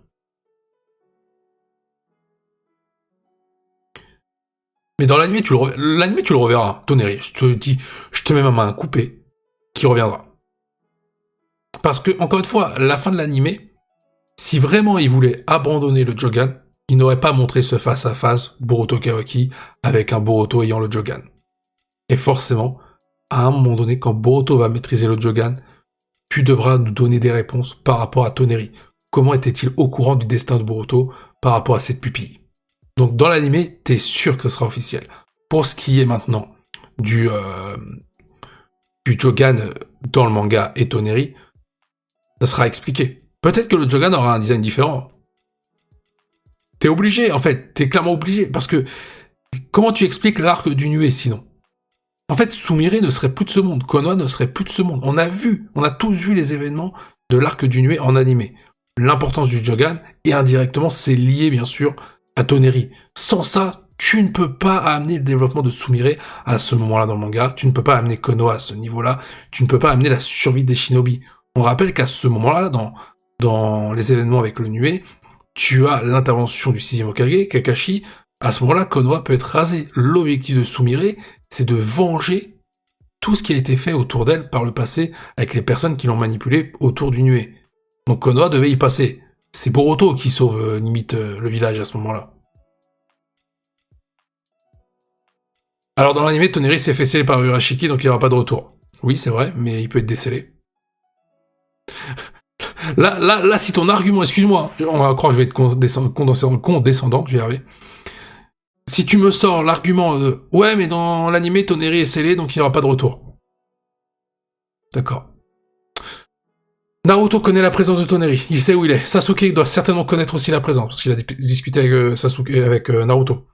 Mais dans l'anime, tu le reverras, Toneri. Je te dis, je te mets ma main coupée, qui reviendra. Parce que, encore une fois, la fin de l'anime, si vraiment il voulait abandonner le Jogan, il n'aurait pas montré ce face-à-face Boruto Kawaki avec un Boruto ayant le Jogan. Et forcément, à un moment donné, quand Boruto va maîtriser le Jogan, tu devras nous donner des réponses par rapport à Toneri. Comment était-il au courant du destin de Boruto par rapport à cette pupille? Donc dans l'anime, t'es sûr que ce sera officiel. Pour ce qui est maintenant du Jogan dans le manga et Toneri, ça sera expliqué. Peut-être que le Jogan aura un design différent. T'es obligé, en fait, t'es clairement obligé, parce que comment tu expliques l'arc du Nuée sinon? En fait, Sumire ne serait plus de ce monde, Konoha ne serait plus de ce monde. On a tous vu les événements de l'arc du Nuée en animé. L'importance du Jogan, et indirectement, c'est lié, bien sûr, à Toneri. Sans ça, tu ne peux pas amener le développement de Sumire à ce moment-là dans le manga, tu ne peux pas amener Konoha à ce niveau-là, tu ne peux pas amener la survie des shinobi. On rappelle qu'à ce moment-là, dans les événements avec le Nuée, tu as l'intervention du 6e Hokage, Kakashi. À ce moment-là, Konoha peut être rasé. L'objectif de Sumire, c'est de venger tout ce qui a été fait autour d'elle par le passé avec les personnes qui l'ont manipulé autour du Nuée. Donc Konoha devait y passer. C'est Boruto qui sauve limite le village à ce moment-là. Alors dans l'anime, Toneri s'est fait sceller par Urashiki, donc il n'y aura pas de retour. Oui, c'est vrai, mais il peut être décellé. Là, si ton argument, excuse-moi, on va croire que je vais être condescendant, je vais y arriver. Si tu me sors l'argument de « Ouais, mais dans l'anime, Toneri est scellé, donc il n'y aura pas de retour. » D'accord. Naruto connaît la présence de Toneri, il sait où il est. Sasuke doit certainement connaître aussi la présence, parce qu'il a discuté avec Naruto.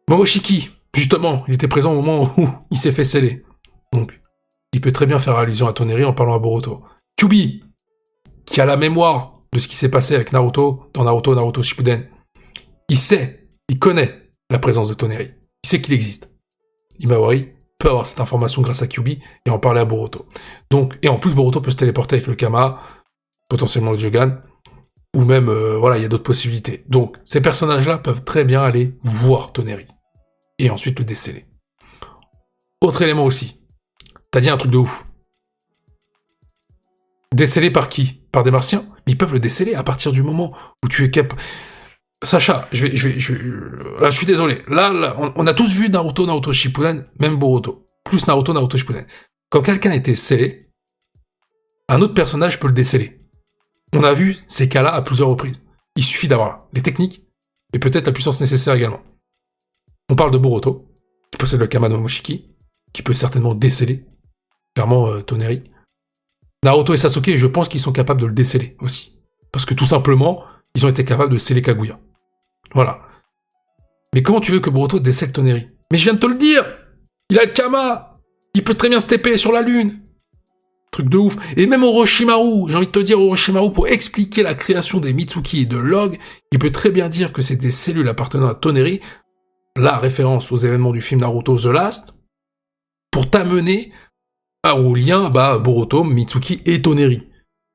Momoshiki, justement, il était présent au moment où il s'est fait sceller. Donc, il peut très bien faire allusion à Toneri en parlant à Boruto. Kyuubi, qui a la mémoire de ce qui s'est passé avec Naruto, dans Naruto Shippuden, il connaît la présence de Toneri. Il sait qu'il existe. Imawari peut avoir cette information grâce à Kyuubi et en parler à Boruto. Donc, et en plus, Boruto peut se téléporter avec le Kama, potentiellement le Jogan, ou même, il y a d'autres possibilités. Donc, ces personnages-là peuvent très bien aller voir Toneri, et ensuite le déceler. Autre élément aussi, t'as dit un truc de ouf. Décelé par qui? Par des martiens? Mais ils peuvent le déceler à partir du moment où tu es capable... Sacha, là, je suis désolé. Là, on a tous vu Naruto Shippuden, même Boruto. Plus Naruto Shippuden. Quand quelqu'un était scellé, un autre personnage peut le déceler. On a vu ces cas-là à plusieurs reprises. Il suffit d'avoir les techniques, et peut-être la puissance nécessaire également. On parle de Boruto, qui possède le Kama no Momoshiki, qui peut certainement déceler, clairement, Toneri. Naruto et Sasuke, je pense qu'ils sont capables de le déceler aussi. Parce que tout simplement, ils ont été capables de sceller Kaguya. Voilà. Mais comment tu veux que Boruto décèle Toneri? Mais je viens de te le dire! Il a le Kama! Il peut très bien se TP sur la lune! Truc de ouf. Et même Orochimaru, j'ai envie de te dire, Orochimaru, pour expliquer la création des Mitsuki et de Log, il peut très bien dire que c'est des cellules appartenant à Toneri, la référence aux événements du film Naruto The Last, pour t'amener au lien, Boruto, Mitsuki et Toneri.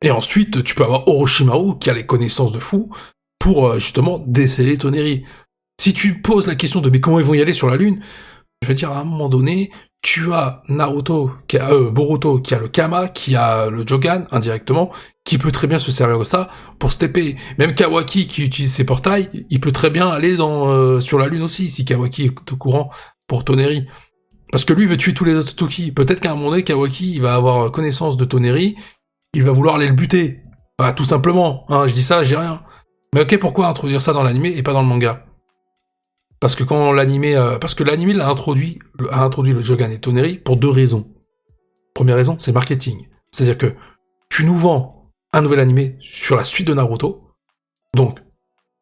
Et ensuite, tu peux avoir Orochimaru, qui a les connaissances de fou, pour justement déceler Toneri. Si tu poses la question de mais comment ils vont y aller sur la Lune, je veux dire, à un moment donné, tu as Boruto qui a le Kama, qui a le Jogan, indirectement, qui peut très bien se servir de ça pour se TP. Même Kawaki qui utilise ses portails, il peut très bien aller sur la lune aussi, si Kawaki est au courant pour Toneri. Parce que lui, il veut tuer tous les autres Toki. Peut-être qu'à un moment donné, Kawaki, il va avoir connaissance de Toneri, il va vouloir aller le buter. Bah, tout simplement. Hein, je dis ça, je dis rien. Mais ok, pourquoi introduire ça dans l'anime et pas dans le manga? Parce que l'anime a introduit le Jogan et Toneri pour 2 raisons. Première raison, c'est marketing. C'est-à-dire que tu nous vends un nouvel anime sur la suite de Naruto. Donc,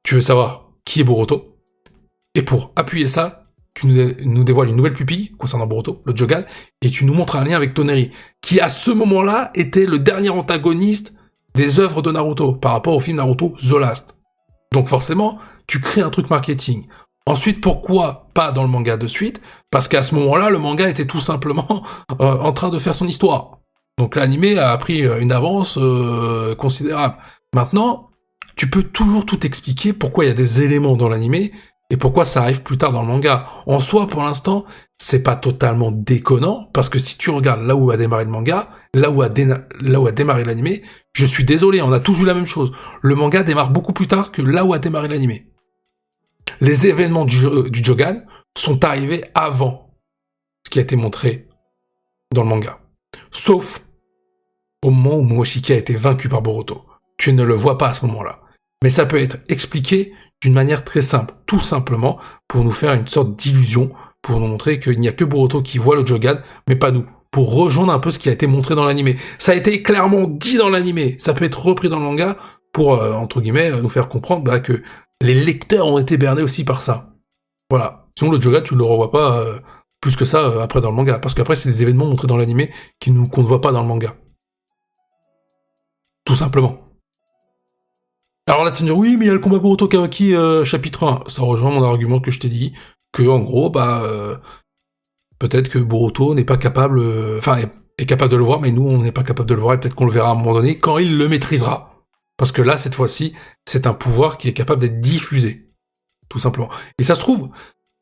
tu veux savoir qui est Boruto. Et pour appuyer ça, tu nous dévoiles une nouvelle pupille concernant Boruto, le Jogan, et tu nous montres un lien avec Toneri, qui à ce moment-là était le dernier antagoniste des œuvres de Naruto, par rapport au film Naruto The Last. Donc forcément, tu crées un truc marketing. Ensuite, pourquoi pas dans le manga de suite? Parce qu'à ce moment-là, le manga était tout simplement en train de faire son histoire. Donc l'anime a pris une avance considérable. Maintenant, tu peux toujours tout expliquer pourquoi il y a des éléments dans l'anime et pourquoi ça arrive plus tard dans le manga. En soi, pour l'instant, c'est pas totalement déconnant, parce que si tu regardes là où a démarré le manga, là où a démarré l'anime, je suis désolé, on a toujours la même chose. Le manga démarre beaucoup plus tard que là où a démarré l'anime. Les événements du Jogan sont arrivés avant ce qui a été montré dans le manga. Sauf au moment où Momoshiki a été vaincu par Boruto. Tu ne le vois pas à ce moment-là. Mais ça peut être expliqué d'une manière très simple, tout simplement pour nous faire une sorte d'illusion, pour nous montrer qu'il n'y a que Boruto qui voit le Jogan, mais pas nous, pour rejoindre un peu ce qui a été montré dans l'anime. Ça a été clairement dit dans l'anime, ça peut être repris dans le manga pour, entre guillemets, nous faire comprendre que les lecteurs ont été bernés aussi par ça. Voilà. Sinon, le Jogan, tu ne le revois pas plus que ça après dans le manga, parce qu'après, c'est des événements montrés dans l'anime qu'on ne voit pas dans le manga. Tout simplement. Alors là, tu me dis, oui, mais il y a le combat Boruto Kawaki chapitre 1. Ça rejoint mon argument que je t'ai dit, que en gros, peut-être que Boruto n'est pas capable, est capable de le voir, mais nous, on n'est pas capable de le voir, et peut-être qu'on le verra à un moment donné, quand il le maîtrisera. Parce que là, cette fois-ci, c'est un pouvoir qui est capable d'être diffusé. Tout simplement. Et ça se trouve,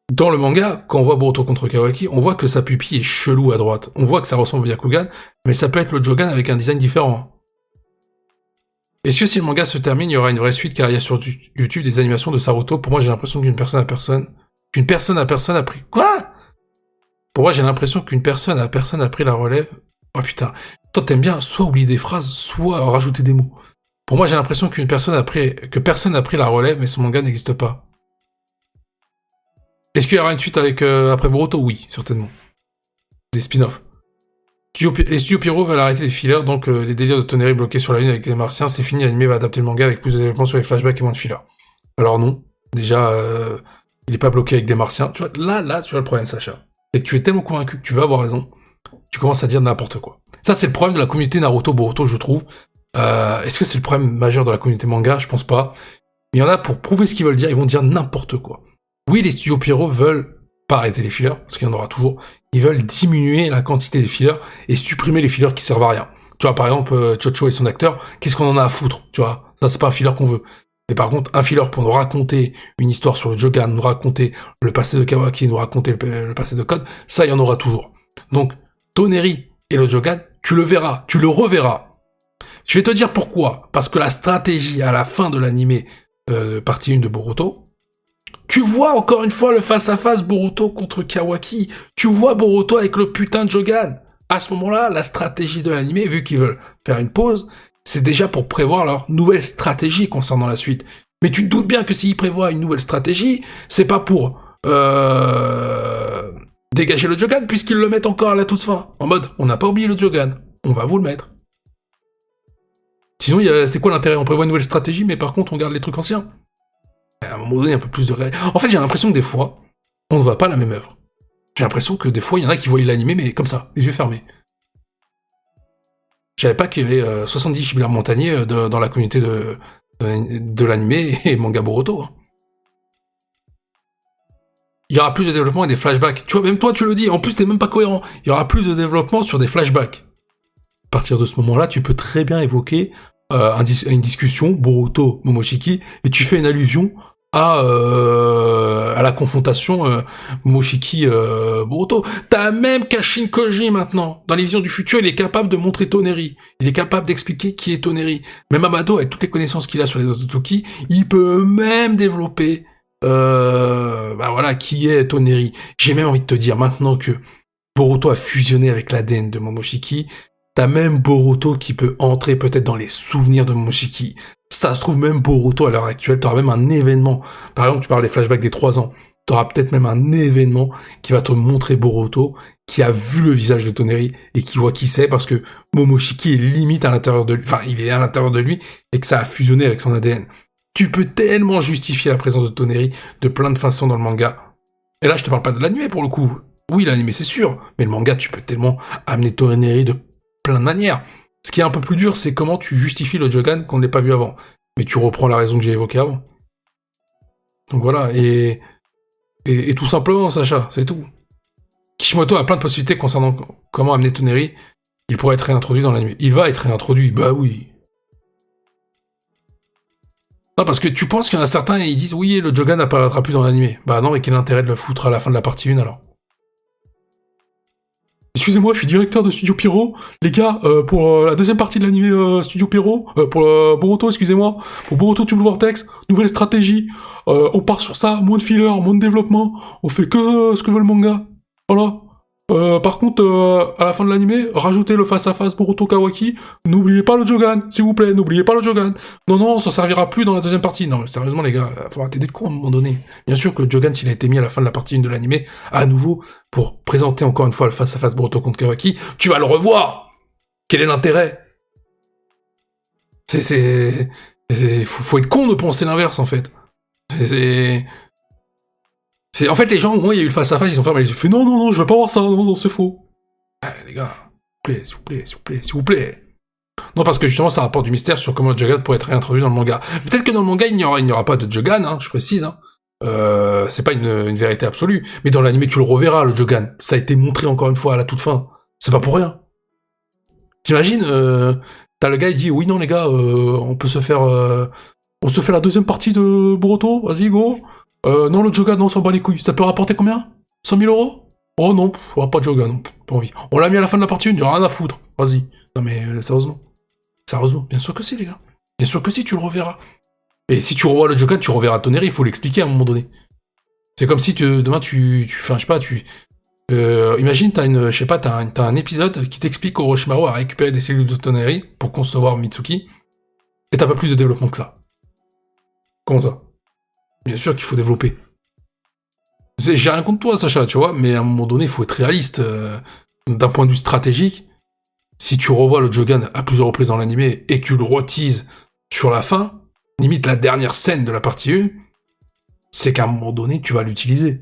dans le manga, quand on voit Boruto contre Kawaki, on voit que sa pupille est chelou à droite. On voit que ça ressemble au Byakugan, mais ça peut être le Jogan avec un design différent. Est-ce que si le manga se termine, il y aura une vraie suite, car il y a sur YouTube des animations de Saruto? Pour moi, j'ai l'impression qu'une personne à personne a pris... Quoi? Pour moi, j'ai l'impression qu'une personne à personne a pris la relève. Oh putain. Toi, t'aimes bien soit oublier des phrases, soit rajouter des mots. Pour moi, j'ai l'impression que personne n'a pris la relève, mais son manga n'existe pas. Est-ce qu'il y aura une suite après Boruto? Oui, certainement. Des spin-offs. Les studios Pyro veulent arrêter les fillers, donc les délires de Toneri bloqués sur la lune avec les martiens, c'est fini, l'anime va adapter le manga avec plus de développement sur les flashbacks et moins de fillers. Alors non, déjà, il est pas bloqué avec des martiens. Tu vois, là, tu vois le problème, Sacha. C'est que tu es tellement convaincu que tu vas avoir raison, tu commences à dire n'importe quoi. Ça, c'est le problème de la communauté Naruto-Boruto, je trouve. Est-ce que c'est le problème majeur de la communauté manga? Je pense pas. Mais il y en a, pour prouver ce qu'ils veulent dire, ils vont dire n'importe quoi. Oui, les studios Pyro veulent pas arrêter les fillers, parce qu'il y en aura toujours. Ils veulent diminuer la quantité des fillers et supprimer les fillers qui servent à rien. Tu vois, par exemple, Chocho et son acteur, qu'est-ce qu'on en a à foutre, tu vois? Ça, c'est pas un filler qu'on veut. Mais par contre, un filler pour nous raconter une histoire sur le Jogan, nous raconter le passé de Kawaki, nous raconter le passé de Code, ça, il y en aura toujours. Donc, Toneri et le Jogan, tu le verras, tu le reverras. Je vais te dire pourquoi. Parce que la stratégie à la fin de l'anime partie 1 de Boruto, tu vois encore une fois le face-à-face Boruto contre Kawaki. Tu vois Boruto avec le putain de Jogan. À ce moment-là, la stratégie de l'anime, vu qu'ils veulent faire une pause, c'est déjà pour prévoir leur nouvelle stratégie concernant la suite. Mais tu te doutes bien que s'ils prévoient une nouvelle stratégie, c'est pas pour dégager le Jogan, puisqu'ils le mettent encore à la toute fin. En mode, on n'a pas oublié le Jogan, on va vous le mettre. Sinon, c'est quoi l'intérêt? On prévoit une nouvelle stratégie, mais par contre, on garde les trucs anciens. À un moment donné, un peu plus de réel. En fait, j'ai l'impression que des fois, on ne voit pas la même œuvre. J'ai l'impression que des fois, il y en a qui voient l'animé, mais comme ça, les yeux fermés. Je savais pas qu'il y avait 70 Chibillard Montagnier dans la communauté de l'animé et manga Boruto. Il y aura plus de développement et des flashbacks. Tu vois, même toi, tu le dis. En plus, t'es même pas cohérent. Il y aura plus de développement sur des flashbacks. À partir de ce moment-là, tu peux très bien évoquer une discussion Boruto Momoshiki et tu fais une allusion à la confrontation Momoshiki Boruto. T'as même Kashin Koji maintenant. Dans les visions du futur, il est capable de montrer Toneri. Il est capable d'expliquer qui est Toneri. Même Amado, avec toutes les connaissances qu'il a sur les Otsutsuki, il peut même développer bah voilà, qui est Toneri. J'ai même envie de te dire maintenant que Boruto a fusionné avec l'ADN de Momoshiki, t'as même Boruto qui peut entrer peut-être dans les souvenirs de Momoshiki. Ça se trouve même Boruto à l'heure actuelle, t'auras même un événement. Par exemple, tu parles des flashbacks des 3 ans. T'auras peut-être même un événement qui va te montrer Boruto, qui a vu le visage de Toneri et qui voit qui c'est parce que Momoshiki est limite à l'intérieur de lui, enfin, il est à l'intérieur de lui et que ça a fusionné avec son ADN. Tu peux tellement justifier la présence de Toneri de plein de façons dans le manga. Et là, je te parle pas de l'anime pour le coup. Oui, l'anime c'est sûr, mais le manga, tu peux tellement amener Toneri de plein de manières. Ce qui est un peu plus dur, c'est comment tu justifies le Jogan qu'on n'ait pas vu avant. Mais tu reprends la raison que j'ai évoquée avant. Donc voilà, et tout simplement, Sacha, c'est tout. Kishimoto a plein de possibilités concernant comment amener Toneri. Il pourrait être réintroduit dans l'anime. Il va être réintroduit, bah oui. Non, parce que tu penses qu'il y en a certains, ils disent, oui, le Jogan n'apparaîtra plus dans l'anime. Bah non, mais quel intérêt de le foutre à la fin de la partie 1 alors? Excusez-moi, je suis directeur de Studio Pierrot. Les gars, pour la deuxième partie de l'anime Studio Pierrot, pour Boruto, excusez-moi, pour Boruto Tube Vortex, nouvelle stratégie. On part sur ça, moins de filler, moins de développement. On fait que ce que veut le manga. Voilà. Par contre, à la fin de l'anime, rajoutez le face-à-face Boruto Kawaki. N'oubliez pas le Jogan, s'il vous plaît, n'oubliez pas le Jogan. Non, non, ça servira plus dans la deuxième partie. Non, mais sérieusement, les gars, faut arrêter d'être con à un moment donné. Bien sûr que le Jogan, s'il a été mis à la fin de la partie 1 de l'anime, à nouveau, pour présenter encore une fois le face-à-face Boruto contre Kawaki, tu vas le revoir. Quel est l'intérêt? Faut être con de penser l'inverse, en fait. En fait, les gens, au moins, il y a eu le face-à-face, ils sont fermés les yeux. Fait non, non, non, je veux pas voir ça, non, non, c'est faux. Les gars, s'il vous plaît, s'il vous plaît, s'il vous plaît. Non, parce que justement, ça rapporte du mystère sur comment Jogan pourrait être réintroduit dans le manga. Peut-être que dans le manga, il n'y aura pas de Jogan, hein, je précise, hein. C'est pas une vérité absolue. Mais dans l'anime, tu le reverras, le Jogan. Ça a été montré encore une fois à la toute fin. C'est pas pour rien. T'imagines, t'as le gars, il dit, oui, non, les gars, on peut se faire, on se fait la deuxième partie de Boruto, vas-y, go. Non, le Jogan, non, on s'en bat les couilles. Ça peut rapporter combien? 100 000 euros? Oh non, pas de Jogan, non, pas envie. On l'a mis à la fin de la partie 1, il y a rien à foutre. Vas-y. Non mais, sérieusement. Sérieusement, bien sûr que si, les gars. Bien sûr que si, tu le reverras. Et si tu revois le Jogan, tu reverras Toneri, il faut l'expliquer à un moment donné. C'est comme si demain enfin, je sais pas, imagine, t'as un épisode qui t'explique qu'Orochimaru a récupéré des cellules de Toneri pour concevoir Mitsuki, et t'as pas plus de développement que ça. Comment ça? Bien sûr qu'il faut développer. J'ai rien contre toi, Sacha, tu vois, mais à un moment donné, il faut être réaliste. D'un point de vue stratégique, si tu revois le Jogan à plusieurs reprises dans l'anime et que tu le reteases sur la fin, limite la dernière scène de la partie 1, c'est qu'à un moment donné, tu vas l'utiliser.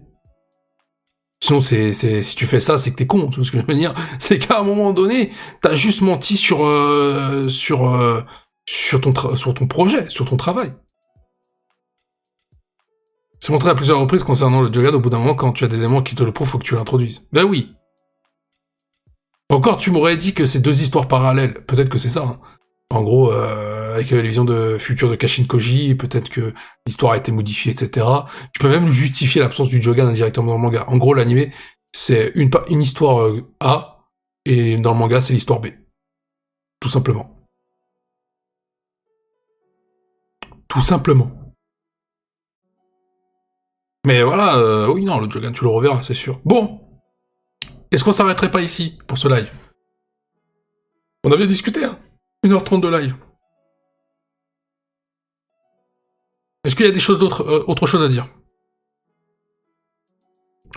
Sinon, si tu fais ça, c'est que t'es con, tu vois ce que je veux dire? C'est qu'à un moment donné, t'as juste menti sur ton projet, sur ton travail. C'est montré à plusieurs reprises concernant le Jogan, au bout d'un moment, quand tu as des éléments qui te le prouvent, faut que tu l'introduises. Ben oui. Encore, tu m'aurais dit que c'est deux histoires parallèles. Peut-être que c'est ça. Hein. En gros, avec les visions de futur de Kashin Koji, peut-être que l'histoire a été modifiée, etc. Tu peux même justifier l'absence du Jogan indirectement dans le manga. En gros, l'anime, c'est une histoire A, et dans le manga, c'est l'histoire B. Tout simplement. Tout simplement. Mais voilà, oui, non, le Jogan, tu le reverras, c'est sûr. Bon, est-ce qu'on s'arrêterait pas ici, pour ce live? On a bien discuté, hein. 1h30 de live. Est-ce qu'il y a des choses autre chose à dire?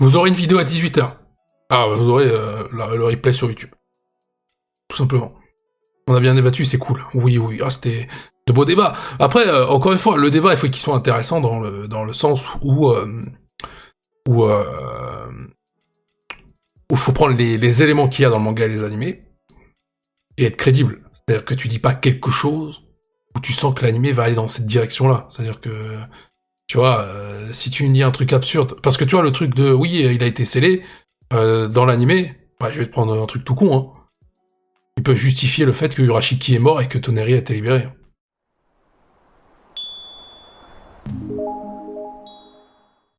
Vous aurez une vidéo à 18h. Ah, vous aurez le replay sur YouTube. Tout simplement. On a bien débattu, c'est cool. Oui, oui, c'était de beaux débats. Après, encore une fois, le débat, il faut qu'il soit intéressant dans le sens où il faut prendre les éléments qu'il y a dans le manga et les animés et être crédible. C'est-à-dire que tu dis pas quelque chose où tu sens que l'animé va aller dans cette direction-là. C'est-à-dire que, tu vois, si tu me dis un truc absurde... Parce que tu vois, le truc de, oui, il a été scellé, dans l'animé, bah, je vais te prendre un truc tout con, hein. Ils peuvent justifier le fait que Urashiki est mort et que Toneri a été libéré.